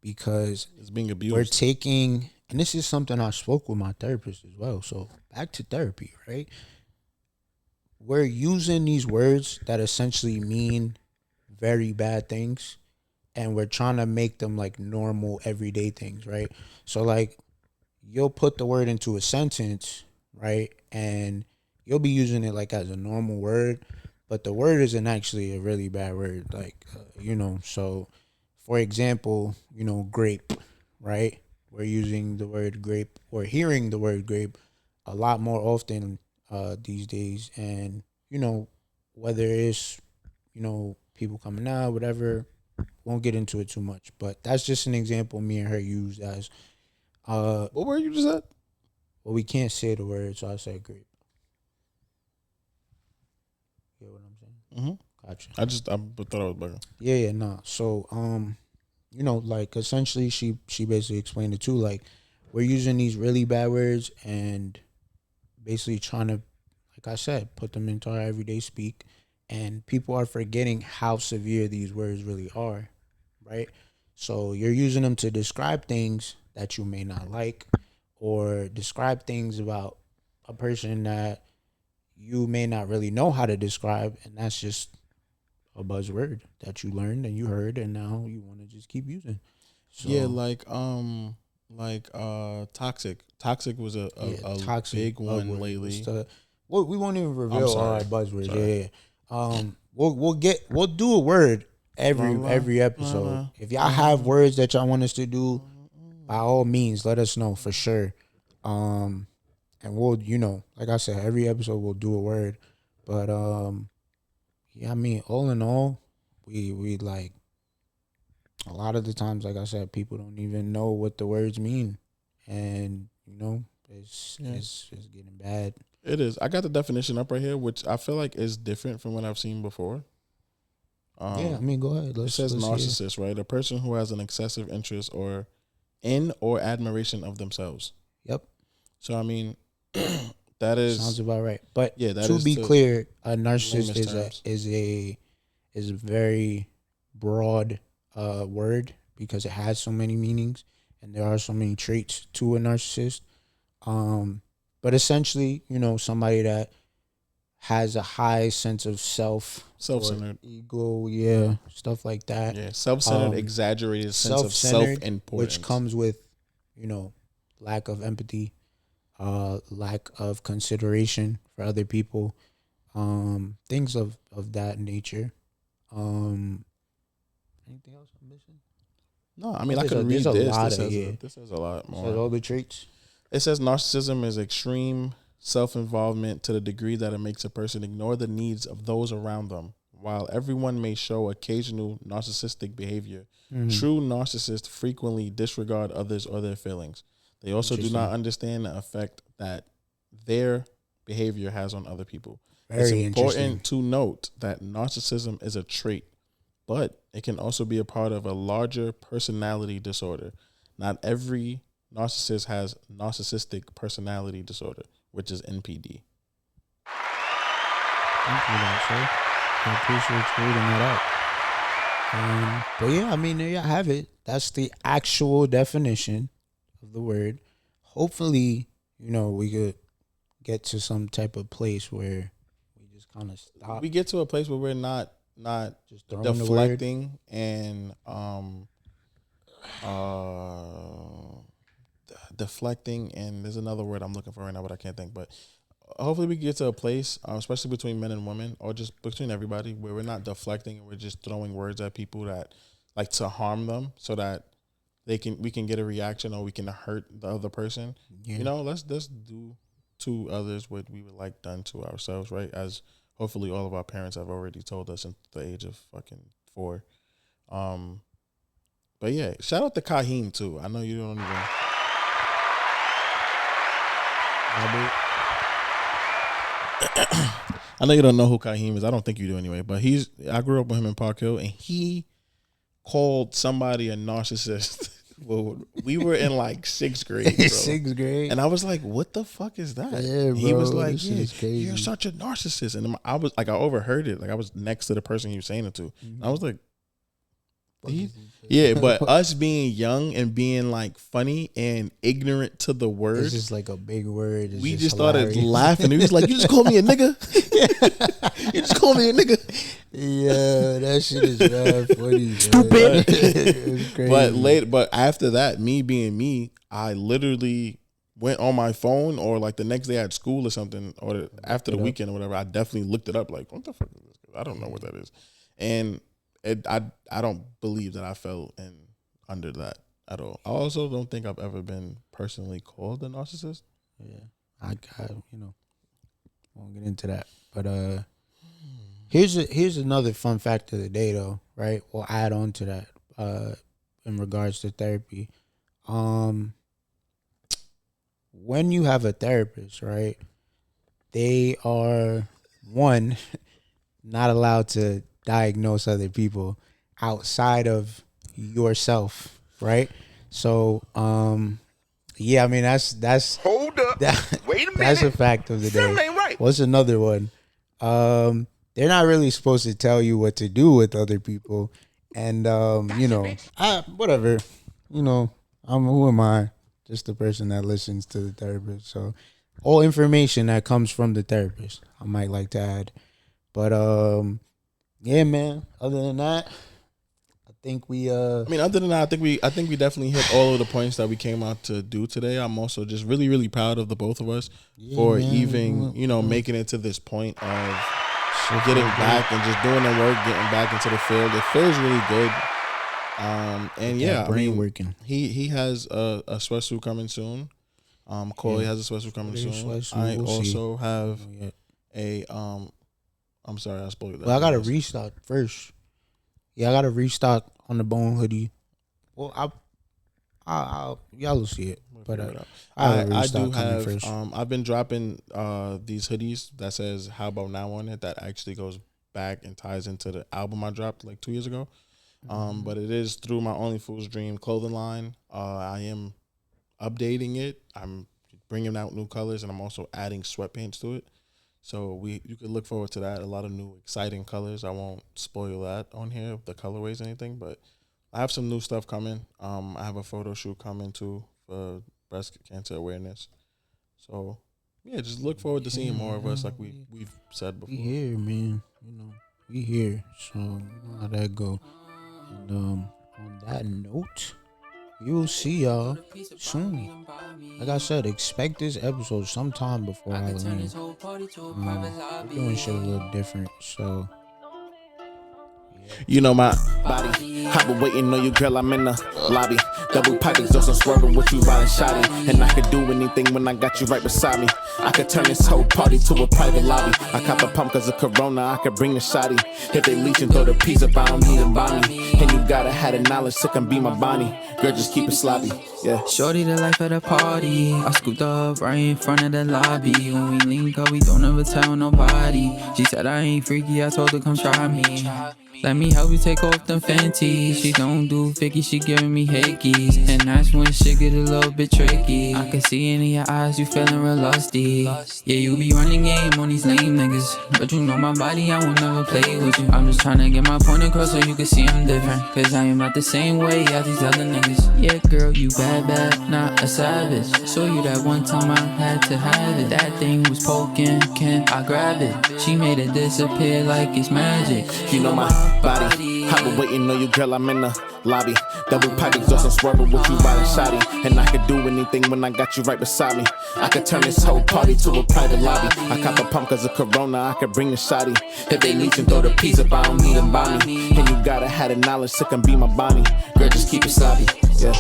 because it's being abused. We're taking, and this is something I spoke with my therapist as well. So back to therapy, right? We're using these words that essentially mean very bad things, and we're trying to make them like normal everyday things, right? So like you'll put the word into a sentence, right? And you'll be using it like as a normal word, but the word isn't actually a really bad word. Like, so for example, grape, right? We're using the word grape or hearing the word grape a lot more often these days. And, whether it's, people coming out, whatever, won't get into it too much. But that's just an example me and her used as. What word you just said? Well, we can't say the word, so I said grape. You know what I'm saying? Mm-hmm. Gotcha. I thought I was bugging. Yeah, no. So, like essentially she basically explained it too. Like, we're using these really bad words and basically trying to, like I said, put them into our everyday speak. And people are forgetting how severe these words really are, right? So you're using them to describe things that you may not like, or describe things about a person that you may not really know how to describe, and that's just a buzzword that you learned and you heard, and now you want to just keep using. So, yeah, toxic. Toxic was a toxic big one lately. We won't even reveal our buzzwords. Yeah. We'll do a word every episode. If y'all have words that y'all want us to do, by all means, let us know for sure. And we'll, like I said, every episode we'll do a word. But yeah, I mean, all in all, we like, a lot of the times, like I said, people don't even know what the words mean, and it's getting bad. It is. I got the definition up right here, which I feel like is different from what I've seen before. Yeah, I mean, go ahead. It says narcissist, right? A person who has an excessive interest or admiration of themselves. Yep. So I mean, that is sounds about right. But yeah, that to is be clear, a narcissist is a very broad word because it has so many meanings and there are so many traits to a narcissist. But essentially, somebody that has a high sense of self-centered, ego, stuff like that. Yeah, self-centered, exaggerated sense of self-importance, which comes with, lack of empathy, lack of consideration for other people, things of that nature. Anything else I'm missing? No, I mean I could read this. This says a lot more. Says all the traits. It says narcissism is extreme self-involvement to the degree that it makes a person ignore the needs of those around them. While everyone may show occasional narcissistic behavior, true narcissists frequently disregard others or their feelings. They also do not understand the effect that their behavior has on other people. It's important to note that narcissism is a trait, but it can also be a part of a larger personality disorder. Not every narcissist has narcissistic personality disorder, which is NPD. Thank you, sir. I appreciate you reading that out. But yeah, I mean, there you have it. That's the actual definition of the word. Hopefully, we could get to some type of place where we just kind of stop. We get to a place where we're not just deflecting and deflecting, and there's another word I'm looking for right now, but I can't think. But hopefully we get to a place, especially between men and women, or just between everybody, where we're not deflecting and we're just throwing words at people that like to harm them, so that we can get a reaction or we can hurt the other person. Yeah. Let's do to others what we would like done to ourselves, right? As hopefully all of our parents have already told us at the age of fucking 4. But yeah, shout out to Kaheem too. I know you don't even. I know you don't know who Kaheem is. I don't think you do anyway. But I grew up with him in Park Hill, and he called somebody a narcissist. Well, we were in like 6th grade, bro. 6th grade, and I was like, "What the fuck is that?" Yeah, bro, he was like, "You're such a narcissist," and I was like, I overheard it. Like I was next to the person he was saying it to. And I was like, yeah, but us being young and being like funny and ignorant to the word, it's just like a big word. It's we just started laughing. He was like, "You just called me a nigga." You just called me a nigga. Yeah, that shit is bad funny. Stupid. It's crazy. But after that, me being me, I literally went on my phone, or like the next day at school or something, or after the weekend or whatever. I definitely looked it up. Like, what the fuck is this? I don't know what that is, and I don't believe that I fell under that at all. I also don't think I've ever been personally called a narcissist. Yeah, I won't get into that, but here's another fun fact of the day, though. Right, we'll add on to that in regards to therapy. When you have a therapist, right, they are not allowed to diagnose other people outside of yourself, right? So, yeah, I mean that's hold up. Wait a minute. That's a fact of the day. Something ain't right. What's another one? They're not really supposed to tell you what to do with other people, and whatever, who am I? Just the person that listens to the therapist. So, all information that comes from the therapist, I might like to add, but yeah, man. Other than that, I think we. I think we definitely hit all of the points that we came out to do today. I'm also just really, really proud of the both of us for even making it to this point of getting back and just doing the work, getting back into the field. It feels really good. And yeah, brain working. He has a sweatsuit coming soon. Corey has a sweatsuit coming soon. I also have a I'm sorry, I spoiled that. Well, I got to restock first. Yeah, I got to restock on the Bone hoodie. Well, y'all will see it. But I do have. I've been dropping these hoodies that says "How About Now" on it. That actually goes back and ties into the album I dropped like 2 years ago. But it is through my Only Fool's Dream clothing line. I am updating it. I'm bringing out new colors, and I'm also adding sweatpants to it. So you could look forward to that. A lot of new exciting colors. I won't spoil that on here, the colorways or anything, but I have some new stuff coming. I have a photo shoot coming too for breast cancer awareness. So yeah, just look forward to seeing more of us, like we've said before. We here, man. We here. So you know how that go. And on that note, you'll see y'all soon. Like I said, expect this episode sometime before Halloween. We're doing shit a little different, so. You know my body, I've been waiting on you, girl, I'm in the lobby. Double pipe exhaust, I'm swerving with you riding shoddy. And I could do anything when I got you right beside me. I could turn this whole party to a private lobby. I cop a pump cause of Corona, I could bring the shotty. If they leech and throw the piece up, I don't need a Bonnie. And you gotta have the knowledge to come be my Bonnie. Girl, just keep it sloppy, yeah. Shorty the life of the party. I scooped up right in front of the lobby. When we link up, we don't ever tell nobody. She said I ain't freaky, I told her come try me. Let me help you take off them Fenty. She don't do 50, she giving me hickeys. And that's when shit get a little bit tricky. I can see in your eyes you feeling real lusty. Yeah, you be running game on these lame niggas, but you know my body, I will never play with you. I'm just trying to get my point across so you can see I'm different. Cause I am not the same way as these other niggas. Yeah, girl, you bad, not a savage. Saw you that one time I had to have it. That thing was poking, can I grab it? She made it disappear like it's magic. You know my body, I've been waiting on you, girl, I'm in the lobby. Double pipe exhaust, I'm swerving with you riding shoddy. And I could do anything when I got you right beside me. I could turn this whole party to a private lobby. I cop a pump cause of Corona, I could bring the shotty. If they leech and throw the piece up, I don't need a Bonnie. And you gotta have the knowledge to come be my Bonnie. Girl, just keep it sloppy, yeah.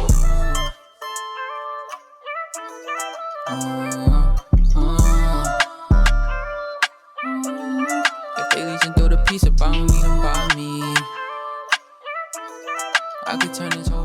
If they leech and throw the piece up, I don't need them by me. I could turn this whole